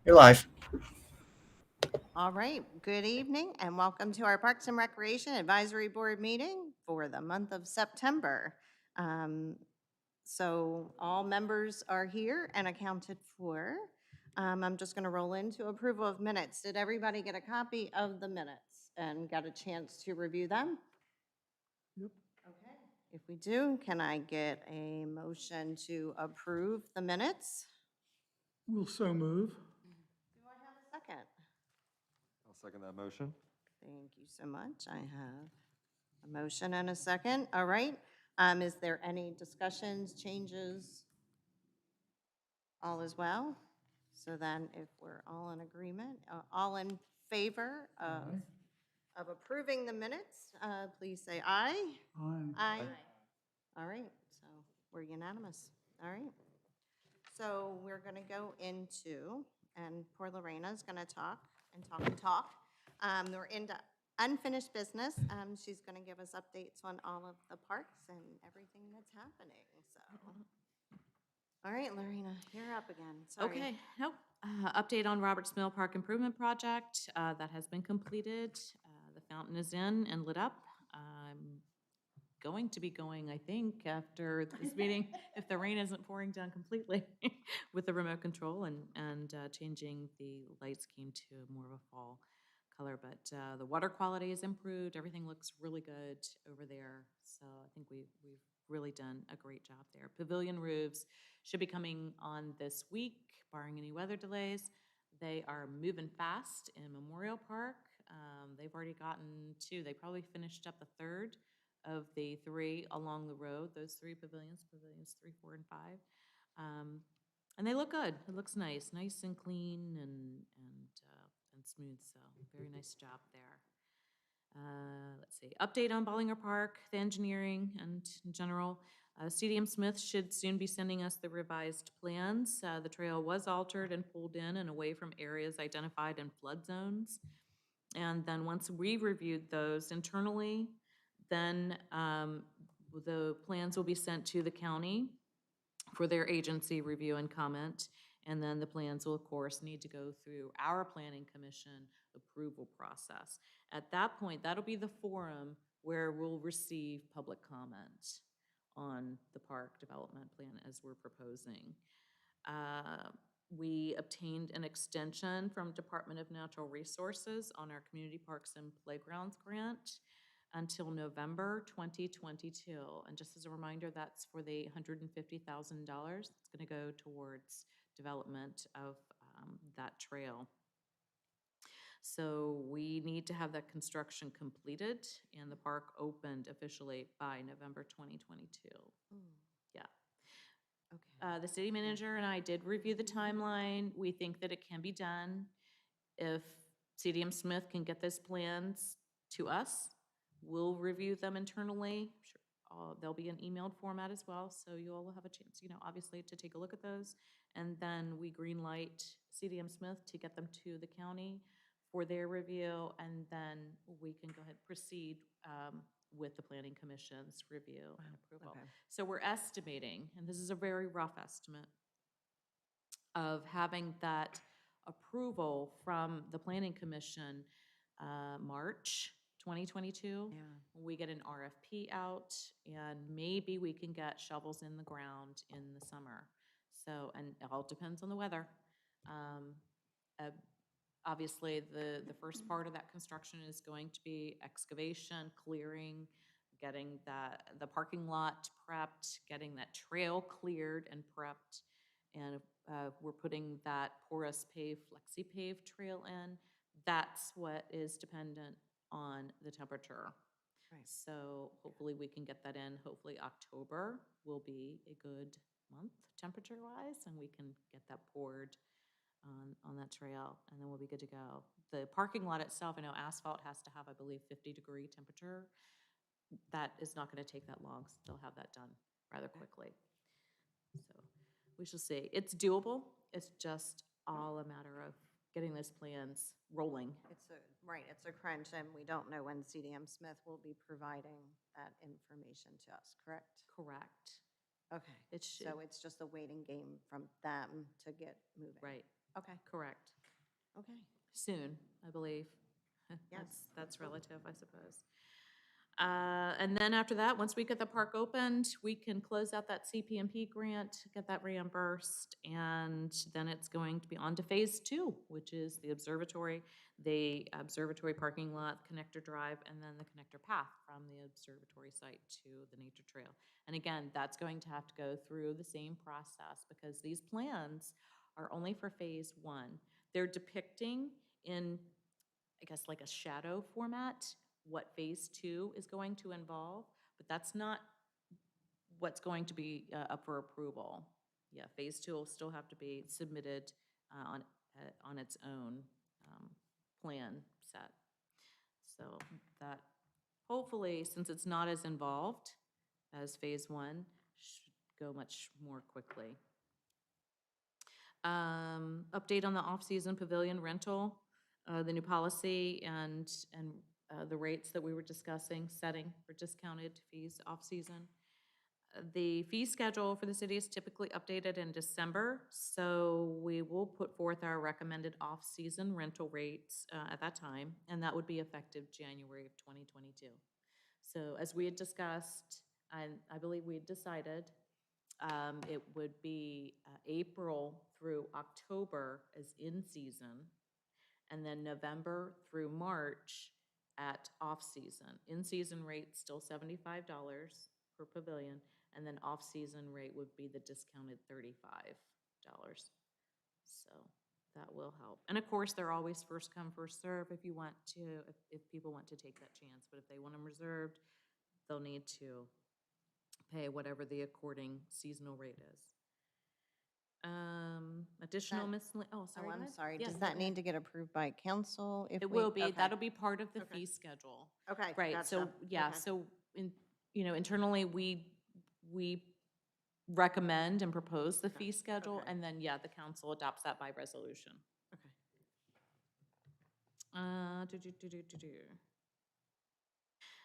You're live. All right, good evening and welcome to our Parks and Recreation Advisory Board meeting for the month of September. So all members are here and accounted for. I'm just going to roll into approval of minutes. Did everybody get a copy of the minutes and got a chance to review them? Yep. Okay. If we do, can I get a motion to approve the minutes? Will so move. Do I have a second? I'll second that motion. Thank you so much. I have a motion and a second. All right. Is there any discussions, changes? All is well? So then if we're all in agreement, all in favor Aye. of approving the minutes, please say aye. Aye. Aye. All right, so we're unanimous. All right. So we're going to go into, and poor Lorena's going to talk and talk and talk. We're into unfinished business. She's going to give us updates on all of the parks and everything that's happening, so. All right, Lorena, you're up again. Sorry. Okay, nope. Update on Roberts Mill Park Improvement Project, that has been completed. The fountain is in and lit up. I'm going to be going, I think, after this meeting, if the rain isn't pouring down completely, with the remote control and changing the light scheme to more of a fall color. But the water quality is improved. Everything looks really good over there. So I think we've really done a great job there. Pavilion Roofs should be coming on this week, barring any weather delays. They are moving fast in Memorial Park. They've already gotten two. They probably finished up the third of the three along the road, those three pavilions, pavilions 3, 4, and 5. And they look good. It looks nice and clean and smooth. So very nice job there. Let's see, update on Bollinger Park, the engineering and in general. CDM Smith should soon be sending us the revised plans. The trail was altered and pulled in and away from areas identified in flood zones. And then once we reviewed those internally, then the plans will be sent to the county for their agency review and comment. And then the plans will, of course, need to go through our planning commission approval process. At that point, that'll be the forum where we'll receive public comment on the park development plan as we're proposing. We obtained an extension from Department of Natural Resources on our Community Parks and Playgrounds grant until November 2022. And just as a reminder, that's for the $150,000 that's going to go towards development of that trail. So we need to have that construction completed and the park opened officially by November 2022. Yeah. Okay. The city manager and I did review the timeline. We think that it can be done. If CDM Smith can get those plans to us, we'll review them internally. Sure, they'll be in emailed format as well, so you all will have a chance, obviously, to take a look at those. And then we green light CDM Smith to get them to the county for their review, and then we can go ahead and proceed with the Planning Commission's review and approval. Okay. So we're estimating, and this is a very rough estimate, of having that approval from the Planning Commission March 2022. Yeah. We get an RFP out, and maybe we can get shovels in the ground in the summer. So, and it all depends on the weather. Obviously, the first part of that construction is going to be excavation, clearing, getting the parking lot prepped, getting that trail cleared and prepped. And we're putting that porous pave, flexi pave trail in. That's what is dependent on the temperature. Right. So hopefully we can get that in. Hopefully October will be a good month temperature-wise, and we can get that poured on that trail, and then we'll be good to go. The parking lot itself, I know asphalt has to have, I believe, 50-degree temperature. That is not going to take that long, so they'll have that done rather quickly. So we shall see. It's doable. It's just all a matter of getting those plans rolling. It's a crunch, and we don't know when CDM Smith will be providing that information to us, correct? Correct. Okay. It should. So it's just a waiting game from them to get moving. Right. Okay. Correct. Okay. soon, I believe. Yes, That's relative, I suppose. And then after that, once we get the park opened, we can close out that CPMP grant, get that reimbursed, and then it's going to be on to phase 2, which is the observatory parking lot, connector drive, and then the connector path from the observatory site to the nature trail. And again, that's going to have to go through the same process because these plans are only for phase 1. They're depicting in, I guess, like a shadow format, what phase 2 is going to involve, but that's not what's going to be up for approval. Yeah, phase 2 will still have to be submitted on its own plan set. So that, hopefully, since it's not as involved as phase 1, should go much more quickly. Update on the off-season pavilion rental, the new policy and the rates that we were discussing, setting for discounted fees off-season. The fee schedule for the city is typically updated in December, so we will put forth our recommended off-season rental rates at that time, and that would be effective January of 2022. So as we had discussed, I believe we had decided it would be April through October as in-season, and then November through March at off-season. In-season rate still $75 per pavilion, and then off-season rate would be the discounted $35. So that will help. And of course, they're always first come, first serve if you want to, if people want to take that chance. But if they want them reserved, they'll need to pay whatever the according seasonal rate is. Additional That- miscellaneous, oh, Oh, sorry. go I'm ahead. sorry. Yeah, Does no, that go need ahead. to get approved by council? If It we- will be, okay. that'll be part of the Okay. fee schedule. Okay. Right, so, gotcha. yeah, Okay. so, internally, we recommend and propose the fee schedule, okay. and then, yeah, the council adopts that by resolution. Okay.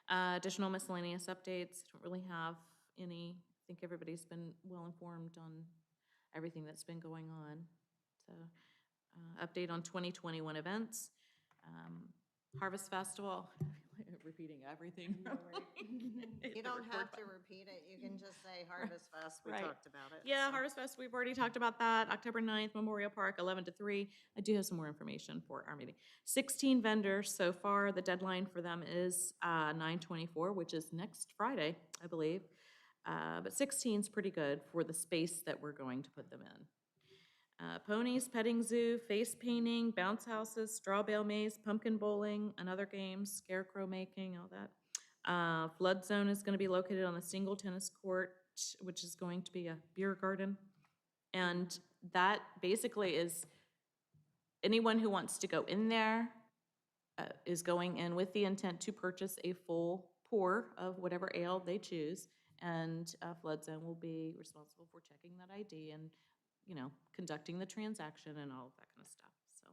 Additional miscellaneous updates, don't really have any. I think everybody's been well-informed on everything that's been going on. So, update on 2021 events. Harvest Festival, repeating everything. You don't have to repeat it. You can just say Harvest Fest. We Right. talked about it. Yeah, so. Harvest Fest, we've already talked about that. October 9th, Memorial Park, 11 to 3. I do have some more information for our meeting. 16 vendors so far. The deadline for them is 9/24, which is next Friday, I believe. But 16 is pretty good for the space that we're going to put them in. Ponies, petting zoo, face painting, bounce houses, straw bale maze, pumpkin bowling, and other games, scarecrow making, all that. Flood zone is going to be located on a single tennis court, which is going to be a beer garden. And that basically is anyone who wants to go in there is going in with the intent to purchase a full pour of whatever ale they choose. And Flood Zone will be responsible for checking that ID and, conducting the transaction and all of that kind of stuff. So,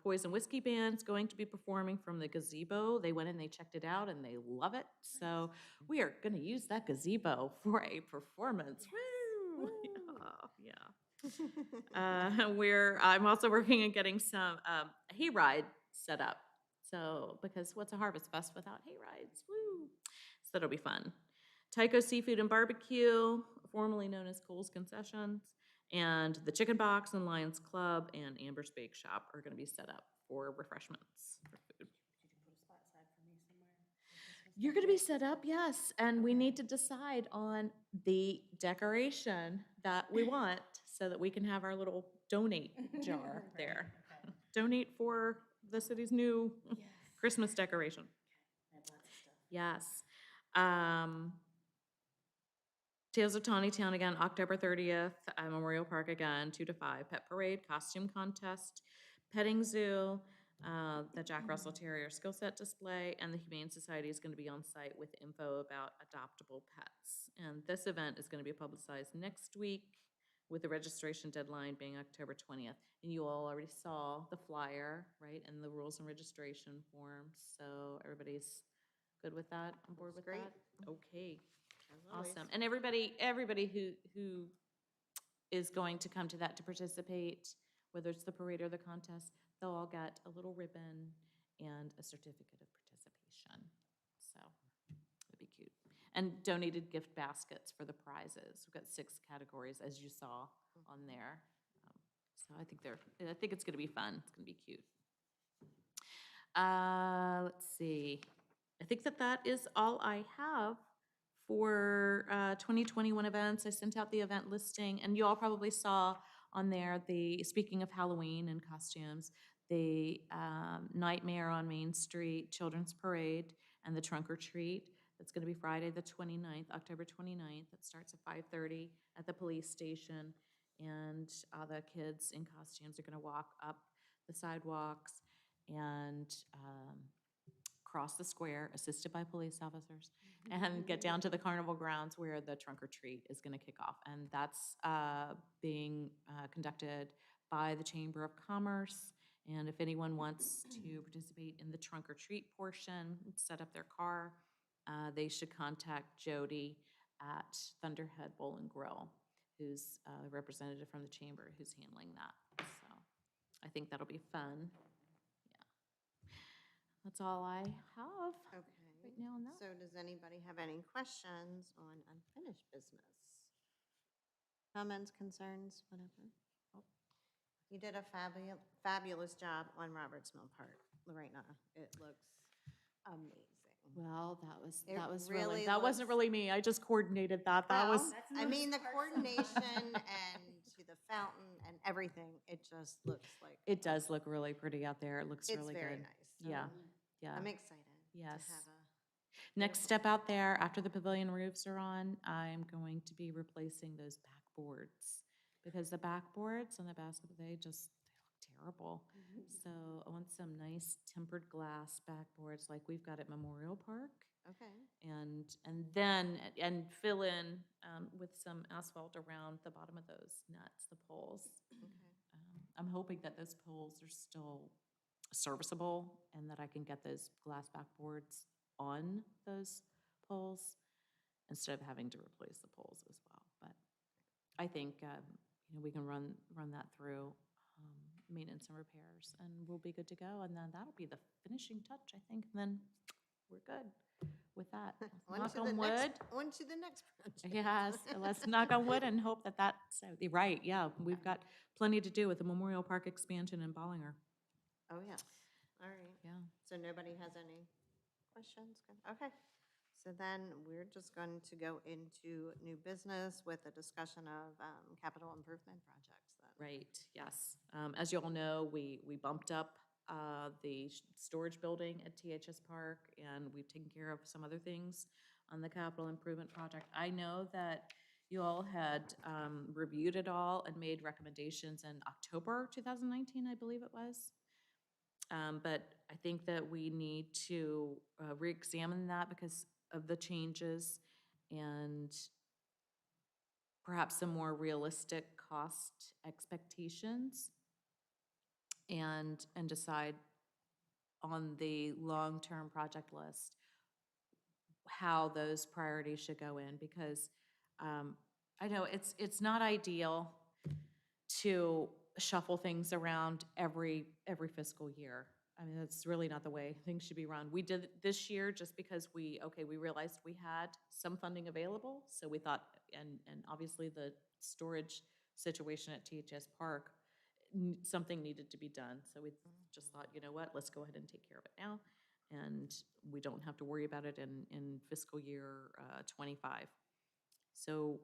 Poison Whiskey Band's going to be performing from the gazebo. They went in, they checked it out, and they love it. So we are going to use that gazebo for a performance. Woo! Yeah. I'm also working on getting some hayride set up. So, because what's a Harvest Fest without hayrides? Woo! So that'll be fun. Tycho Seafood and Barbecue, formerly known as Cole's Concessions, and the Chicken Box and Lions Club and Amber's Bake Shop are going to be set up for refreshments for food. Did you put a spot aside for me somewhere? You're going to be set up, yes, and we need to decide on the decoration that we want so that we can have our little donate jar there. Okay. Donate for the city's new Yes. Christmas decoration. I have lots of stuff. Yes. Tales of Taneytown again, October 30th, Memorial Park again, 2 to 5. Pet Parade, Costume Contest, Petting Zoo, the Jack Russell Terrier skill set display, and the Humane Society is going to be on site with info about adoptable pets. And this event is going to be publicized next week with the registration deadline being October 20th. And you all already saw the flyer, right, and the rules and registration forms. So everybody's good with that, on board with Great. that? Okay. As always. Awesome. And everybody who is going to come to that to participate whether it's the parade or the contest, they'll all get a little ribbon and a certificate of participation. So it'd be cute. And donated gift baskets for the prizes. We've got 6 categories, as you saw on there. So I think it's gonna be fun. It's gonna be cute. Let's see. I think that is all I have for 2021 events. I sent out the event listing, and you all probably saw on there speaking of Halloween and costumes, the Nightmare on Main Street Children's Parade and the Trunk or Treat. That's going to be Friday the 29th, October 29th. It starts at 5:30 at the police station, and the kids in costumes are going to walk up the sidewalks and cross the square, assisted by police officers, and get down to the carnival grounds where the trunk or treat is going to kick off. And that's being conducted by the Chamber of Commerce. And if anyone wants to participate in the trunk or treat portion, set up their car, they should contact Jody at Thunderhead Bowl and Grill, who's a representative from the chamber who's handling that. So I think that'll be fun. That's all I have Okay. right now on that. So does anybody have any questions on unfinished business? Comments, concerns, whatever? Oh. You did a fabulous job on Roberts Mill Park, Lorena. It looks amazing. Well, It that was really really, that wasn't looks- really me. I just coordinated that. That was, Well, I mean, the coordination and to the fountain and everything, it just looks like. it does look really pretty out there. It looks It's really very good. nice. Yeah, So yeah. I'm excited to Yes. have Next step out there, after the pavilion roofs are on, I'm going to be replacing those backboards. Because the backboards on the basketball, they look terrible. So I want some nice tempered glass backboards like we've got at Memorial Park. Okay. And fill in with some asphalt around the bottom of those nuts, the poles. Okay. I'm hoping that those poles are still serviceable and that I can get those glass backboards on those poles instead of having to replace the poles as well. But I think we can run that through maintenance and repairs, and we'll be good to go. And then that'll be the finishing touch, I think. And then we're good with that. Knock on wood. On to the next project. Yes, let's knock on wood and hope that's right. Yeah, we've got plenty to do with the Memorial Park expansion in Bollinger. Oh, yes. All right. Yeah. So nobody has any questions? Good. Okay. So then we're just going to go into new business with a discussion of capital improvement projects then. Right, yes. As you all know, we bumped up the storage building at THS Park, and we've taken care of some other things on the capital improvement project. I know that you all had reviewed it all and made recommendations in October 2019, I believe it was. But I think that we need to re-examine that because of the changes and perhaps some more realistic cost expectations and decide on the long-term project list how those priorities should go in, because I know it's not ideal to shuffle things around every fiscal year. I mean, that's really not the way things should be run. We did it this year just because we realized we had some funding available, so we thought, and obviously the storage situation at THS Park, something needed to be done. So we just thought, you know what, let's go ahead and take care of it now, and we don't have to worry about it in fiscal year 25. So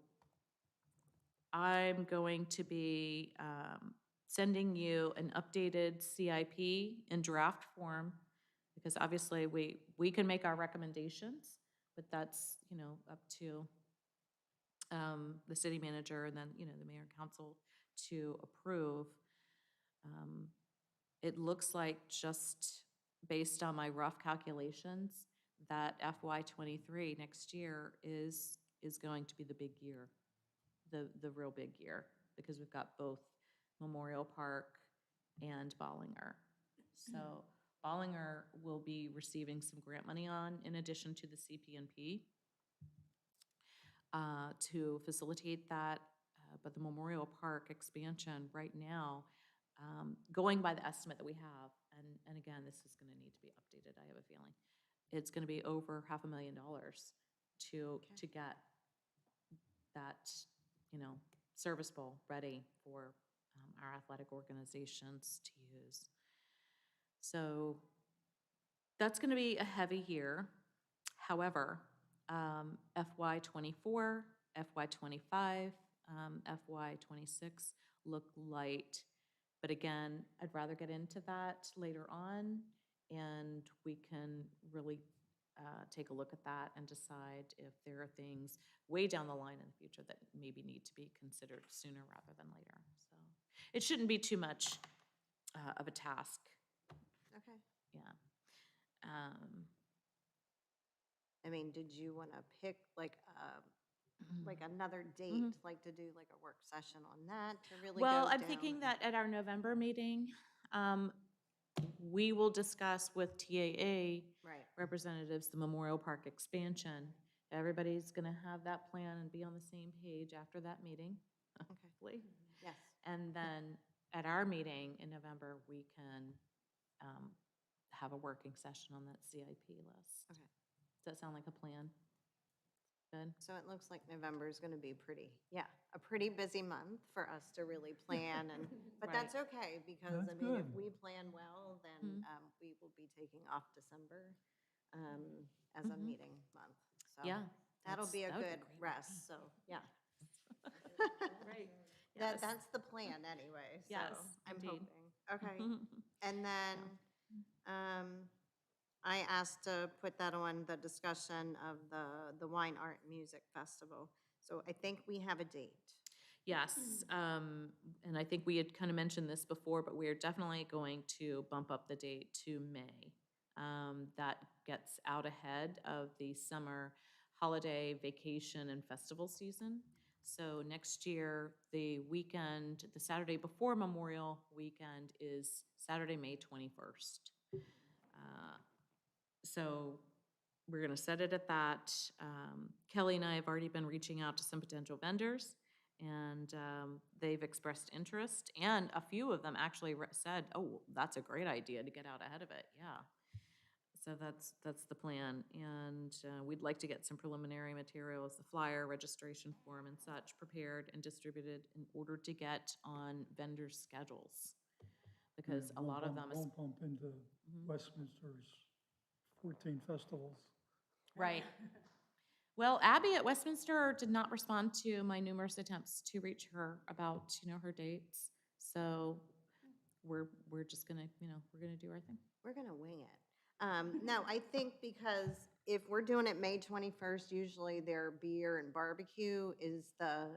I'm going to be sending you an updated CIP in draft form, because obviously we can make our recommendations, but that's, up to the city manager and then, the mayor and council to approve. It looks like, just based on my rough calculations, that FY23 next year is going to be the big year, the real big year, because we've got both Memorial Park and Bollinger. So Bollinger will be receiving some grant money in addition to the CPNP to facilitate that. But the Memorial Park expansion right now, going by the estimate that we have, and again, this is gonna need to be updated, I have a feeling. It's gonna be over $500,000 to get that, service bowl ready for our athletic organizations to use. So that's gonna be a heavy year. However, FY '24, FY '25, FY '26 look light. But again, I'd rather get into that later on, and we can really take a look at that and decide if there are things way down the line in the future that maybe need to be considered sooner rather than later. So it shouldn't be too much of a task. Okay. Yeah. I mean, did you want to pick like another date, like to do like a work session on that to really go Well, I'm down thinking and- that at our November meeting, we will discuss with TAA Right. representatives the Memorial Park expansion. Everybody's gonna have that plan and be on the same page after that meeting, hopefully. Yes. And then at our meeting in November, we can have a working session on that CIP list. Okay. Does that sound like a plan? Good? So it looks like November is going to be a pretty busy month for us to really plan but Right. that's okay because That's I mean, if good. we plan well, then we will be taking off December as a meeting month. So Yeah. that'll be a that would good great with me. rest. So yeah, Right. that's the plan anyway. So Yes, I'm indeed. hoping. Okay. And then I asked to put that on the discussion of the Wine Art Music Festival. So I think we have a date. Yes, and I think we had kind of mentioned this before, but we are definitely going to bump up the date to May. That gets out ahead of the summer holiday, vacation, and festival season. So next year, the weekend, the Saturday before Memorial Weekend is Saturday, May 21st. So we're gonna set it at that. Kelly and I have already been reaching out to some potential vendors, and they've expressed interest, and a few of them actually said, oh, that's a great idea to get out ahead of it, yeah. So that's the plan, and we'd like to get some preliminary materials, the flyer, registration form, and such prepared and distributed in order to get on vendors' schedules. Because a lot of them is, Won't bump into Westminster's 14 festivals. right. Well, Abby at Westminster did not respond to my numerous attempts to reach her about, her dates. So we're just gonna, we're gonna do our thing. We're going to wing it. No, I think because if we're doing it May 21st, usually their beer and barbecue is the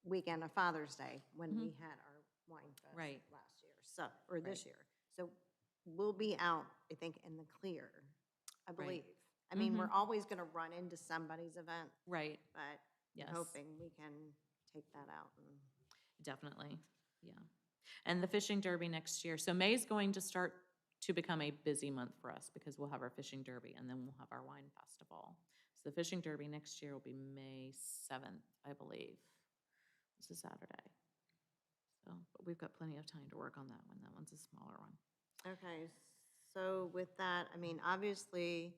weekend of Father's Day when we had our wine fest Right. last year, or this year. So we'll be out, I think, in the clear, I believe. I mean, we're always going to run into somebody's event, Right, but yes. I'm hoping we can take that out. Definitely, yeah. And the fishing derby next year. So May's going to start to become a busy month for us because we'll have our fishing derby and then we'll have our wine festival. So the fishing derby next year will be May 7th, I believe. It's a Saturday. So, but we've got plenty of time to work on that one. That one's a smaller one. Okay, so with that, I mean, obviously,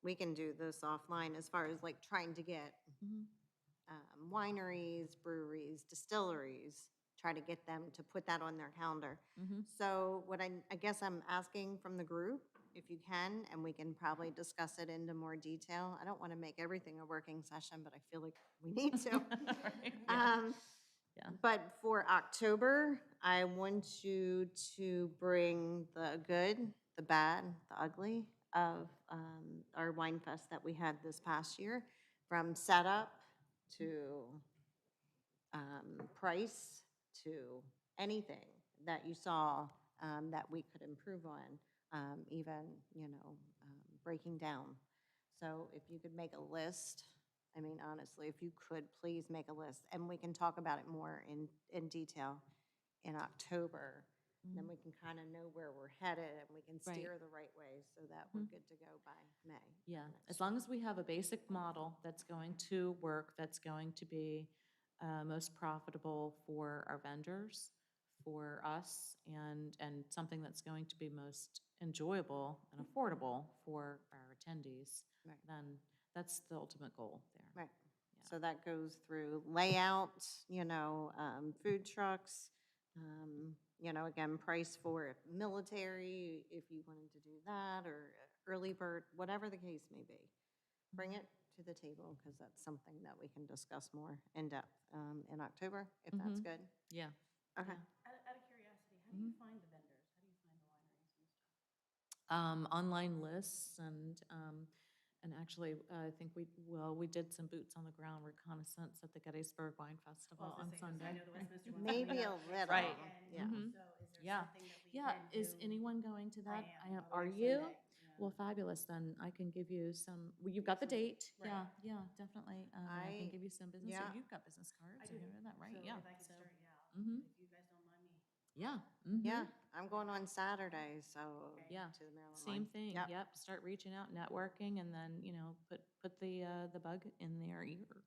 we can do this offline as far as like trying to get wineries, breweries, distilleries, try to get them to put that on their calendar. So what I guess I'm asking from the group, if you can, and we can probably discuss it into more detail. I don't want to make everything a working session, but I feel like we need to. Yeah. But for October, I want you to bring the good, the bad, the ugly of our wine fest that we had this past year, from setup to price to anything that you saw that we could improve on, even, breaking down. So if you could make a list, I mean, honestly, if you could, please make a list, and we can talk about it more in detail in October. Then we can kind of know where we're headed, and we can steer the right way so that we're good to go by May. Yeah, as long as we have a basic model that's going to work, that's going to be most profitable for our vendors, for us and something that's going to be most enjoyable and affordable for our attendees, Right. then that's the ultimate goal there. Right. So that goes through layout, food trucks, again, price for military, if you wanted to do that, or early bird, whatever the case may be. Bring it to the table, because that's something that we can discuss more in depth in October, if that's Mhm. good. Yeah. Okay. Yeah. Out of curiosity, how do you find the vendors? How do you find the wineries and stuff? Online lists and actually, I think we did some boots on the ground reconnaissance at the Gettysburg Wine Festival on Sunday. I know the Westminster one's Maybe coming a up little, Right. yeah. Mhm. So is there Yeah. something that we Yeah, can is do? anyone going to that? I am. Are I'll be you? Sunday. Yeah. Well, fabulous, then I can give you some, well, you've got the date. Right. Yeah, yeah, definitely. I can I- give you some business, yeah. you've got business cards, I you do. know that, right? So Yeah. if I could So, start, yeah, mhm. if you guys don't mind me. Yeah. Yeah, I'm going on Saturday, so. Yeah. To the Maryland Same line. thing, Yep. yep, start reaching out, networking, and then, put the bug in their ear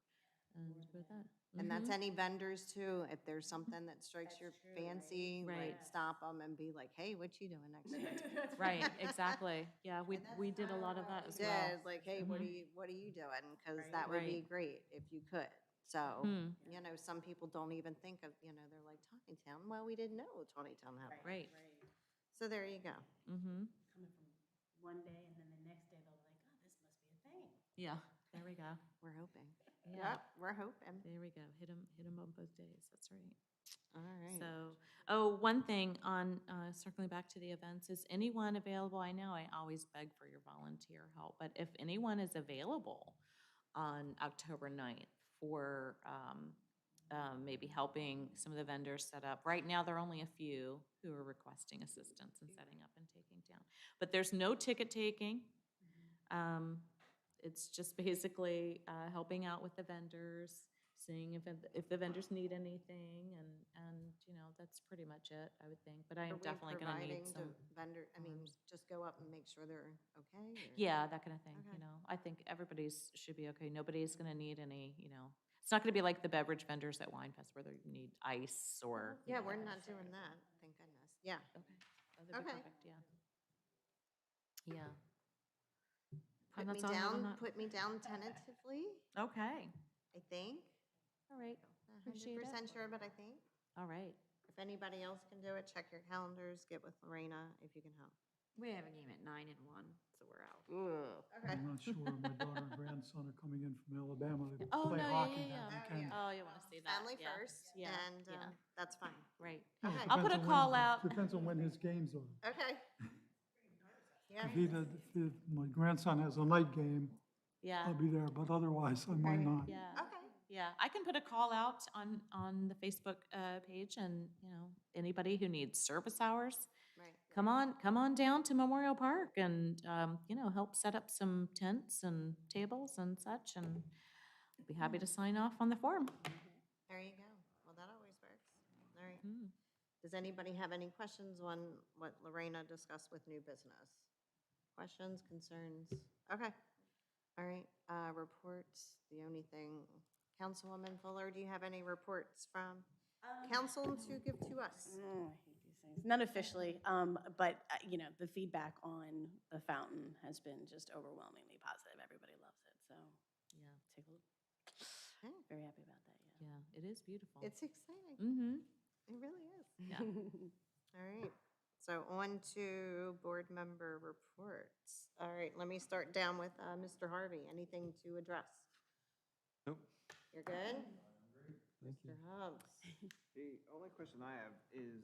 and with that. And that's Mhm. any vendors too, if there's something that strikes your That's true, right? fancy, like Right. stop them and be like, hey, what you doing next year? Right, exactly, yeah, we did a lot of that as well. Did, like, hey, what are Mhm. you doing? Because Right. that would be Right. great if you could. So, Hmm. some people don't even think of, they're like, Taneytown, well, we didn't know Taneytown had one. Right. So there you go. Mm-hmm, Coming from one day and then the next day they'll be like, oh, this must be a thing. yeah, there we go, We're hoping. yeah, Yep, we're hoping. there we go, hit 'em on both days, that's right. All right. So, one thing on, circling back to the events, is anyone available? I know I always beg for your volunteer help, but if anyone is available on October 9th for, maybe helping some of the vendors set up. Right now, there are only a few who are requesting assistance in setting up and taking down. But there's no ticket taking. It's just basically helping out with the vendors, seeing if the vendors need anything, and that's pretty much it, I would think. But I Are am we definitely going to need providing some. the vendor, just go up and make sure they're okay? Or- Yeah, that kind of thing, Okay. I think everybody's should be okay. Nobody's gonna need any, it's not gonna be like the beverage vendors at Wine Fest where they need ice or. Yeah, we're not doing that, thank goodness. Yeah. Okay. Oh, that'd be Okay. perfect, yeah. Yeah. Put And me that's all I have on down, that. put me down tentatively, Okay, I think. all right, appreciate it. 100% sure, but I think. All right. If anybody else can do it, check your calendars, get with Lorena if you can help. We have a game at 9 and 1, so we're out. Okay. I'm not sure. My daughter and grandson are coming in from Alabama to Oh, play no, hockey yeah. that weekend. Oh, you wanna see that? Family Yeah. first, Yeah, and yeah. that's fine. Right. Well, Okay. it I'll put a depends on call when- out. Depends on when his games are. Okay. Yeah. If my grandson has a night game, Yeah, I'll be there, but otherwise I might Right. not. yeah. Okay. Yeah, I can put a call out on the Facebook page, and, anybody who needs service hours, Right. come on down to Memorial Park and, help set up some tents and tables and such, and be happy to sign off on the form. There you go. Well, that always works. All right. Mm. Does anybody have any questions on what Lorena discussed with new business? Questions, concerns? Okay. All right. Reports, the only thing, Councilwoman Fuller, do you have any reports from council to give to us? Oh, I hate these things. None officially, but, the feedback on the fountain has been just overwhelmingly positive. Everybody loves it, so Yeah, take a look. Okay. Very happy about that, yeah. yeah, it is beautiful. It's exciting. Mm-hmm, It really is. yeah. All right. So on to board member reports. All right, let me start down with Mr. Harvey. Anything to address? Nope. You're good? Thank Mr. Hubbs? The only question I have is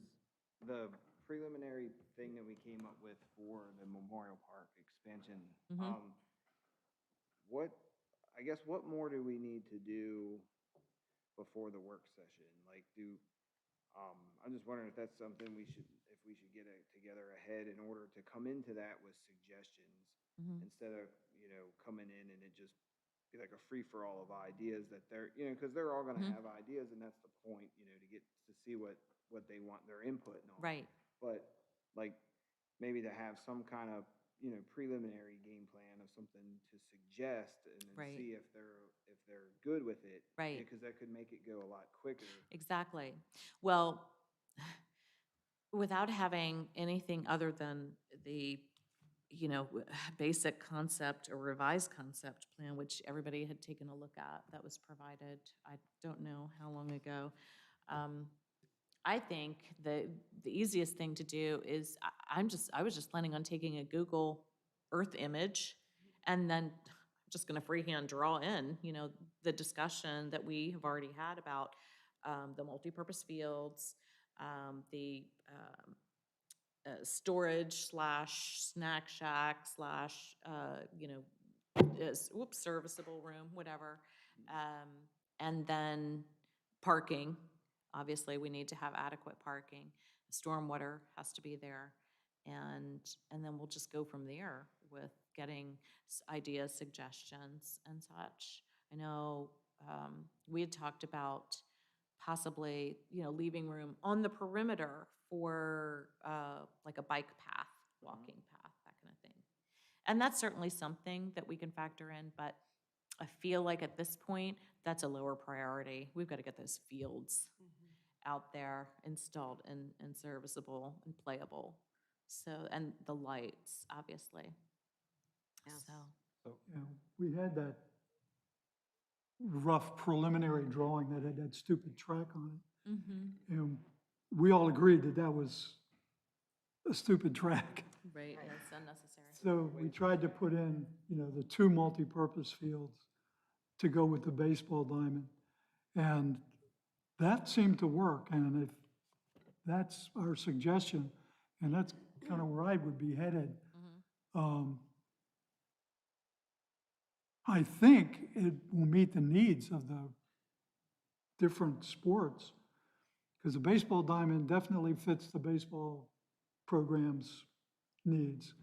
the preliminary thing that we came up with for the Memorial Park expansion. Mhm. What, I guess, what more do we need to do before the work session? Like, I'm just wondering if that's something we should get together ahead in order to come into that with suggestions Mhm. instead of, coming in and it just be like a free-for-all of ideas that they're, because they're all gonna Mhm. have ideas, and that's the point, to get to see what they want, their input and all. Right, But, like, maybe to have some kind of, preliminary game plan of something to suggest and then Right. see if they're good with it. Right. Because that could make it go a lot quicker. exactly. Well, without having anything other than the, basic concept or revised concept plan, which everybody had taken a look at, that was provided, I don't know how long ago. I think the easiest thing to do is, I was just planning on taking a Google Earth image and then just gonna freehand draw in, the discussion that we have already had about the multipurpose fields, the storage slash snack shack slash, serviceable room, whatever. And then parking, obviously, we need to have adequate parking. Stormwater has to be there. And then we'll just go from there with getting ideas, suggestions, and such. I know, we had talked about possibly, leaving room on the perimeter for, like a bike path, walking path, that kind of thing. And that's certainly something that we can factor in, but I feel like at this point, that's a lower priority. We've got to get those fields out there installed and serviceable and playable. So, and the lights, obviously. Yes. So, You know, we had that rough preliminary drawing that had that stupid track on it. And we all agreed that that was a stupid track. right, yeah, it's unnecessary. So we tried to put in, the two multipurpose fields to go with the baseball diamond. And that seemed to work. And if that's our suggestion, and that's kind of where I would be headed, I think it will meet the needs of the different sports. Because the baseball diamond definitely fits the baseball program's needs.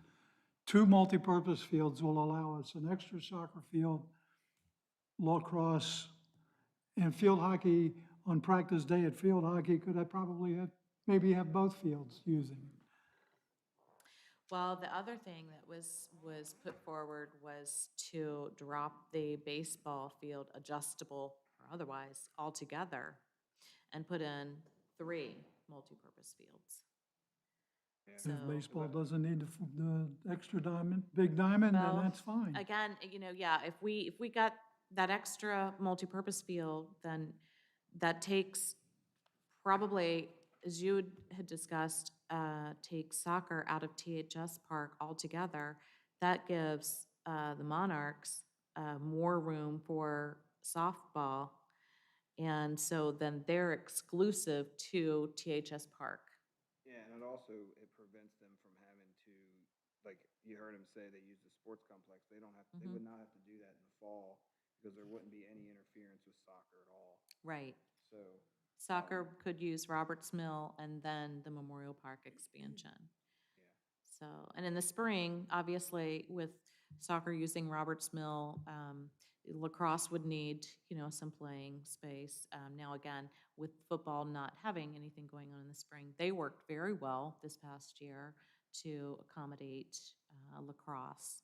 Two multipurpose fields will allow us an extra soccer field, lacrosse, and field hockey. On practice day at field hockey, could I probably maybe have both fields using it? Well, the other thing that was put forward was to drop the baseball field, adjustable or otherwise, altogether, and put in 3 multipurpose fields. So, If baseball doesn't need the extra diamond, big diamond, then well, that's fine. again, yeah, if we got that extra multipurpose field, then that takes probably, as you had discussed, take soccer out of THS Park altogether. That gives the Monarchs more room for softball. And so then they're exclusive to THS Park. Yeah, and it also, it prevents them from having to, like, you heard him say they use the sports complex. They don't have, they would not have to do that in the fall because there wouldn't be any interference with soccer at all. Right. So, Soccer could use Roberts Mill and then the Memorial Park expansion. yeah. So, and in the spring, obviously, with soccer using Roberts Mill, lacrosse would need, some playing space. Now, again, with football not having anything going on in the spring, they worked very well this past year to accommodate lacrosse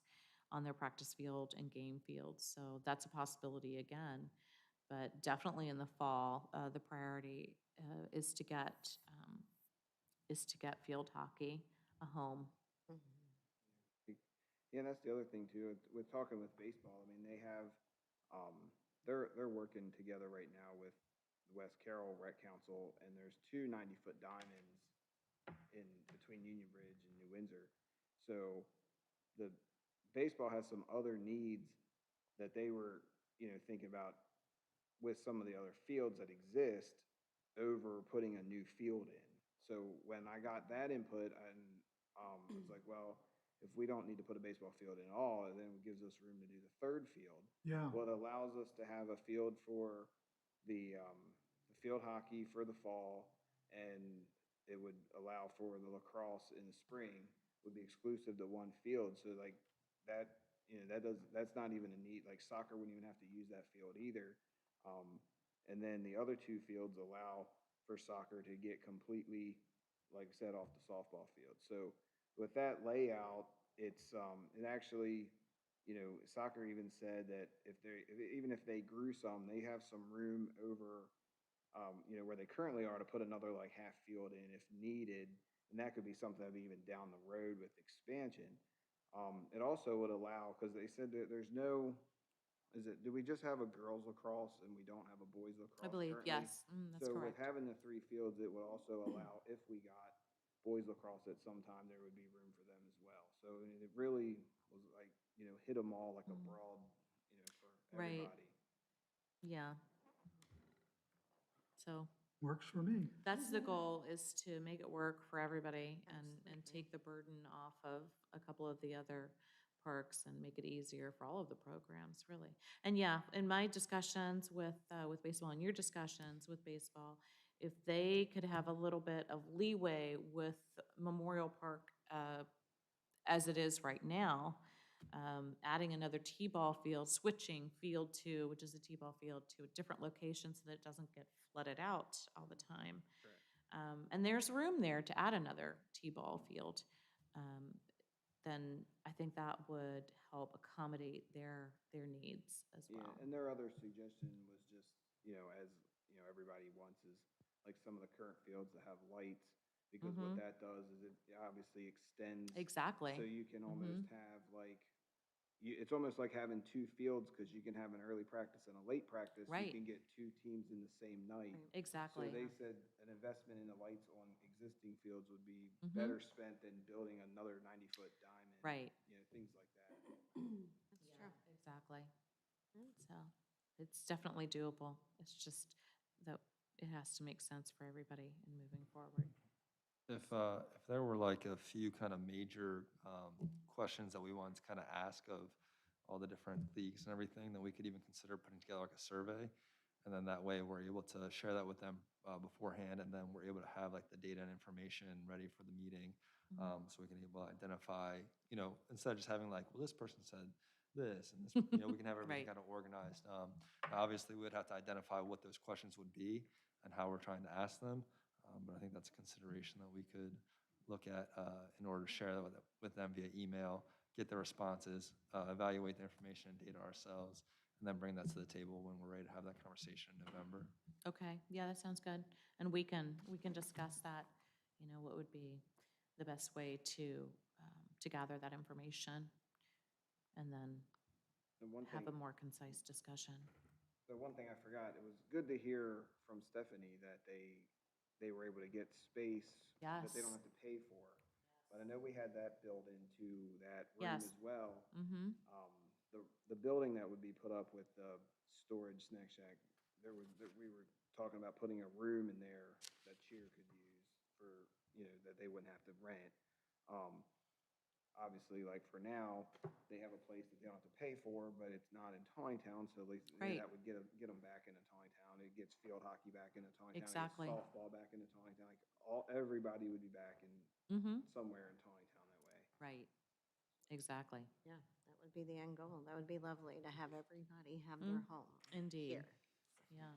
on their practice field and game fields. So that's a possibility again. But definitely in the fall, the priority is to get field hockey a home. Yeah, and that's the other thing too, with talking with baseball, I mean, they have, they're working together right now with the West Carroll Rec Council, and there's 2 90-foot diamonds in between Union Bridge and New Windsor. So the baseball has some other needs that they were, thinking about with some of the other fields that exist over putting a new field in. So when I got that input, and I was like, well, if we don't need to put a baseball field in all, then it gives us room to do the third field. Yeah. Well, it allows us to have a field for the field hockey for the fall, and it would allow for the lacrosse in the spring. Would be exclusive to one field. So like that, that's not even a need. Like soccer wouldn't even have to use that field either. And then the other 2 fields allow for soccer to get completely, like I said, off the softball field. So with that layout, it's it actually, soccer even said that even if they grew some, they have some room over, where they currently are to put another like half field in if needed, and that could be something that'd be even down the road with expansion. It also would allow, because they said that there's no, do we just have a girls lacrosse and we don't have a boys lacrosse I believe, currently? yes, that's So with correct. having the 3 fields, it would also allow, if we got boys lacrosse at some time, there would be room for them as well. So I mean, it really was like, hit them all like a broad, for Right. everybody. Yeah. So Works for me. that's the goal, is to make it work for everybody and take the burden off of a couple of the other parks and make it easier for all of the programs, really. And yeah, in my discussions with baseball and your discussions with baseball, if they could have a little bit of leeway with Memorial Park, as it is right now, adding another T-ball field, switching field 2, which is a T-ball field, to a different location so that it doesn't get flooded out all the time. And there's room there to add another T-ball field. Then I think that would help accommodate their needs as well. Yeah, and their other suggestion was just, as, everybody wants is like some of the current fields that have lights, because what that does is it obviously extends. Exactly. So you can almost have like, it's almost like having 2 fields, because you can have an early practice and a late practice. Right. You can get 2 teams in the same night. Exactly. So they said an investment in the lights on existing fields would be better spent than building another 90-foot diamond. Right. Things like that. That's true. Exactly. So it's definitely doable. It's just that it has to make sense for everybody in moving forward. If there were like a few kind of major questions that we wanted to kind of ask of all the different leagues and everything, then we could even consider putting together like a survey. And then that way we're able to share that with them beforehand, and then we're able to have like the data and information ready for the meeting. So we can able to identify, instead of just having like, well, this person said this, and this, we can have everything Right. kind of organized. Obviously, we would have to identify what those questions would be and how we're trying to ask them. But I think that's a consideration that we could look at in order to share that with them via email, get their responses, evaluate the information and data ourselves, and then bring that to the table when we're ready to have that conversation in November. Okay, yeah, that sounds good. And we can discuss that, what would be the best way to gather that information, and then And one have thing, a more concise discussion. the one thing I forgot, it was good to hear from Stephanie that they were able to get space that they don't Yes. have to pay for. But I know we had that built into that room Yes. as well. Mm-hmm. The building that would be put up with the storage snack shack, we were talking about putting a room in there that Cheer could use for, that they wouldn't have to rent. Obviously, like for now, they have a place that they don't have to pay for, but it's not in Taneytown, so at least Right. that would get them back into Taneytown. It gets field hockey back into Taneytown. Exactly. It gets softball back into Taneytown. Like everybody would be back in Mm-hmm. somewhere in Taneytown that way. Right. Exactly. Yeah, that would be the end goal. That would be lovely to have everybody have their home Indeed. here. Yeah.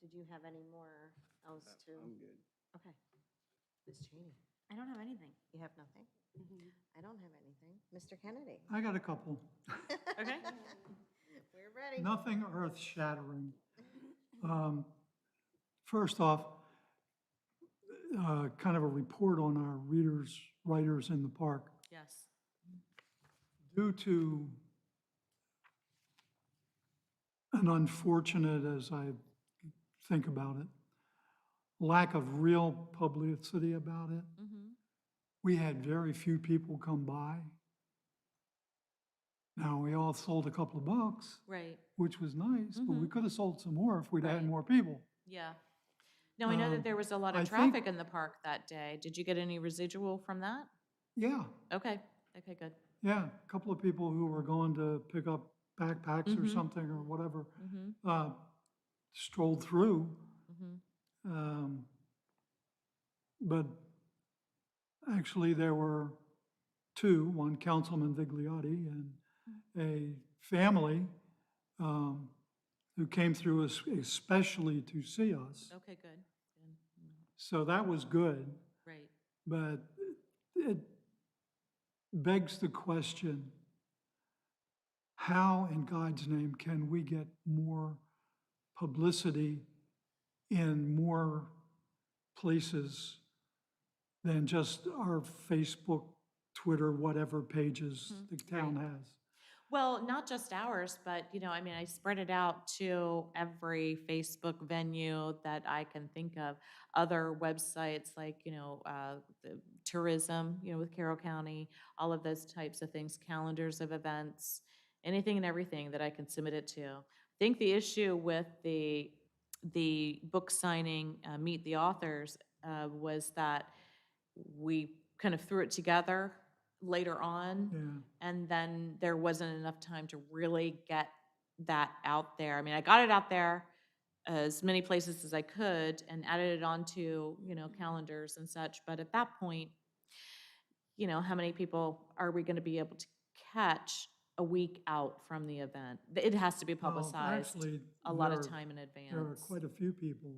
Did you have any more else to? I'm good. Okay. Ms. Cheney, I don't have anything. you have nothing? I don't have anything. Mr. Kennedy? I got a couple. Okay. We're ready. Nothing earth-shattering. First off, kind of a report on our writers in the park. Yes. Due to an unfortunate, as I think about it, lack of real publicity about it, Mm-hmm. we had very few people come by. Now, we all sold a couple of books, Right. which was nice, but we Mhm. could have sold some more if we'd had Right. more people. Yeah. Now, I know that there was a lot I of think- traffic in the park that day. Did you get any residual from that? Yeah, Okay. Okay, good. yeah, a couple of people who were going to pick up backpacks or Mhm. something or whatever, Mm-hmm. strolled through. Mm-hmm. But actually, there were two, one Councilman Vigliotti and a family who came through especially to see us. Okay, good. Good. So that was good, Right. but it begs the question, how in God's name can we get more publicity in more places than just our Facebook, Twitter, whatever pages the town has. Well, not just ours, but, I mean, I spread it out to every Facebook venue that I can think of. Other websites like, the tourism, with Carroll County, all of those types of things, calendars of events, anything and everything that I can submit it to. I think the issue with the book signing, Meet the Authors, was that we kind of threw it together later on. Yeah. And then there wasn't enough time to really get that out there. I mean, I got it out there as many places as I could and added it onto, calendars and such. But at that point, how many people are we going to be able to catch a week out from the event? It has to be Well, publicized actually, a lot of there- time in advance. There are quite a few people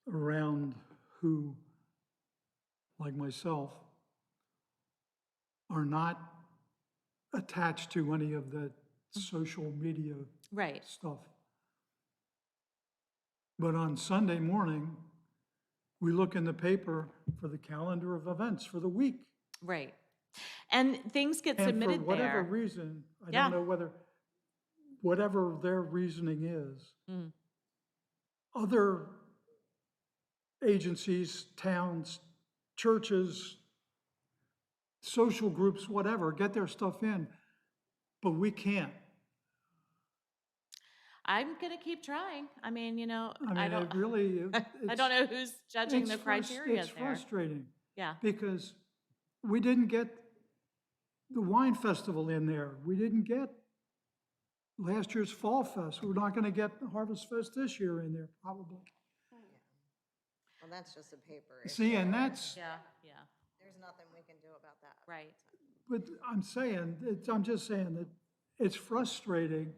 around who, like myself, are not attached to any of the social media Right. stuff. But on Sunday morning, we look in the paper for the calendar of events for the week. Right. And things get And submitted for whatever there. reason, I Yeah. don't know whatever their reasoning is, Mm. other agencies, towns, churches, social groups, whatever, get their stuff in, but we can't. I'm gonna keep trying. I mean, I I mean, don't, it really, I don't know who's judging the criteria It's there. frustrating, Yeah, because we didn't get the wine festival in there. We didn't get last year's Fall Fest. We're not gonna get Harvest Fest this year in there, probably. Well, that's just a paper See, issue. and that's, yeah, There's nothing we can do about that. right. but I'm just saying that it's frustrating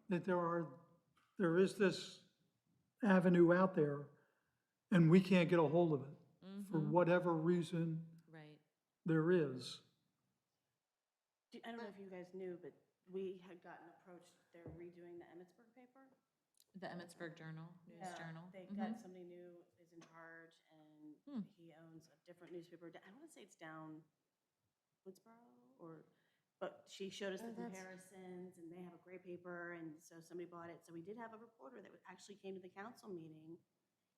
that there is this avenue out there and we can't get a hold of it for Mhm. whatever reason Right. there is. I don't know if you guys knew, but we had gotten approached, they're redoing the Emmitsburg paper. The Emmitsburg Journal, News Yeah, Journal. They Mhm. got somebody new is in charge, and Hmm. he owns a different newspaper. I want to say it's down Woodsboro, but she showed us the comparisons, and they have a great paper, and so somebody bought it. So we did have a reporter that actually came to the council meeting.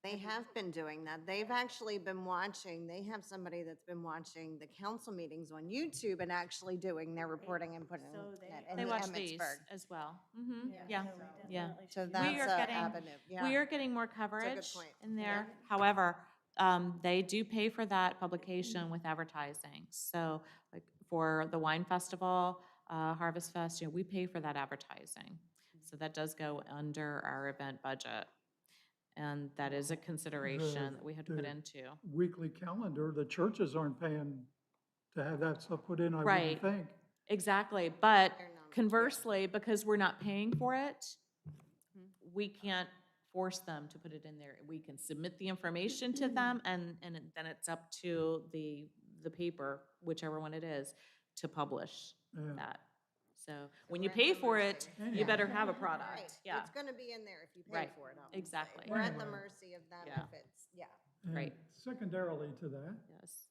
They have been doing that. They've actually been watching, they have somebody that's been watching the council meetings on YouTube and actually doing their reporting and putting So it they in are- They the watch these Emmitsburg. as well. Yeah, so we yeah. definitely So should- that's are an getting- avenue, yeah. We are getting more coverage point. in there. However, they do pay for that publication with advertising. So like for the wine festival, Harvest Fest, we pay for that advertising. So that does go under our event budget. And that is a consideration that we have to put the into. Weekly calendar, the churches aren't paying to have that stuff put in, I Right. wouldn't think. Exactly, but They're not- conversely, because we're not paying for it, we can't force them to put it in there. We can submit the information to them, and then it's up to the paper, whichever one it is, to publish Yeah. that. So when we're you at pay the for it, mercy. you better have a Right. product, yeah. It's gonna be in there if you pay Right. for it, obviously. Exactly. We're at the Anyway. mercy of them Yeah. if it's, yeah. And Right. secondarily to that, Yes.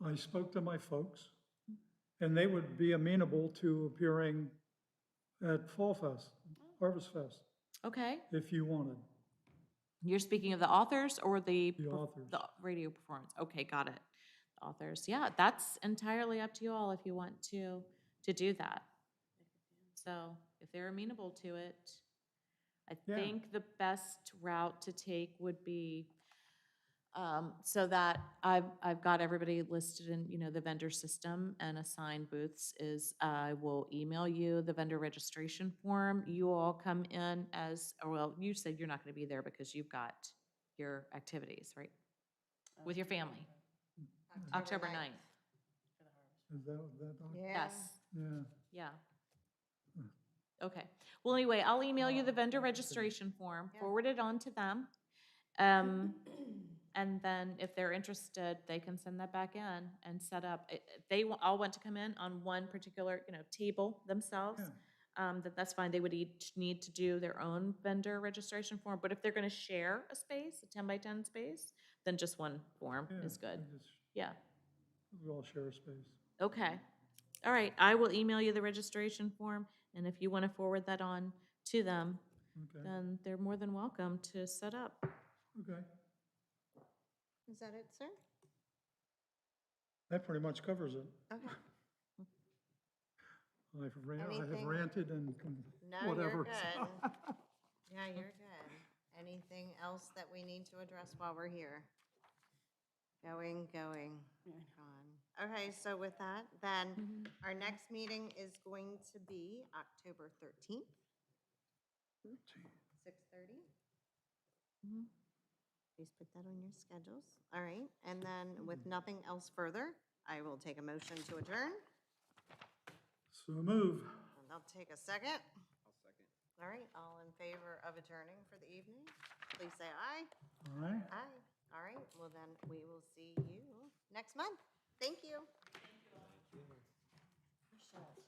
I spoke to my folks, and they would be amenable to appearing at Fall Fest, Harvest Fest, Okay, if you wanted, you're speaking of the authors or the authors. the radio performance? Okay, got it. The authors, yeah, that's entirely up to you all if you want to do that. So if they're amenable to it, I Yeah. think the best route to take would be, so that I've got everybody listed in, the vendor system and assigned booths is, I will email you the vendor registration form. You all come in well, you said you're not gonna be there because you've got your activities, right? With your family, October 9th. Is that, Yeah. Yes, yeah. yeah. Okay, well, anyway, I'll email you the vendor registration form, Yeah. forward it on to them. And then if they're interested, they can send that back in and set up, if they all want to come in on one particular, table themselves, that's fine, they would each need to do their own vendor registration form, but if they're gonna share a space, a 10 by 10 space, then just one form Yeah, is good. I just- Yeah, We all share a space. okay. All right, I will email you the registration form, and if you want to forward that on to them, Okay, then they're more than welcome to set up. okay. Is that it, sir? That pretty much covers it. Okay. I have Anything- ranted and No, you're whatever. good. Yeah, you're good. Anything else that we need to address while we're here? Going, gone. Okay, so with that, then our next meeting is going to be October 13th. 6:30. Mhm. Please put that on your schedules. All right, and then with nothing else further, I will take a motion to adjourn. So move. And I'll take a second. I'll second. All right, all in favor of adjourning for the evening, please say aye. All right. Aye. All right, well then, we will see you next month. Thank you. Thank you.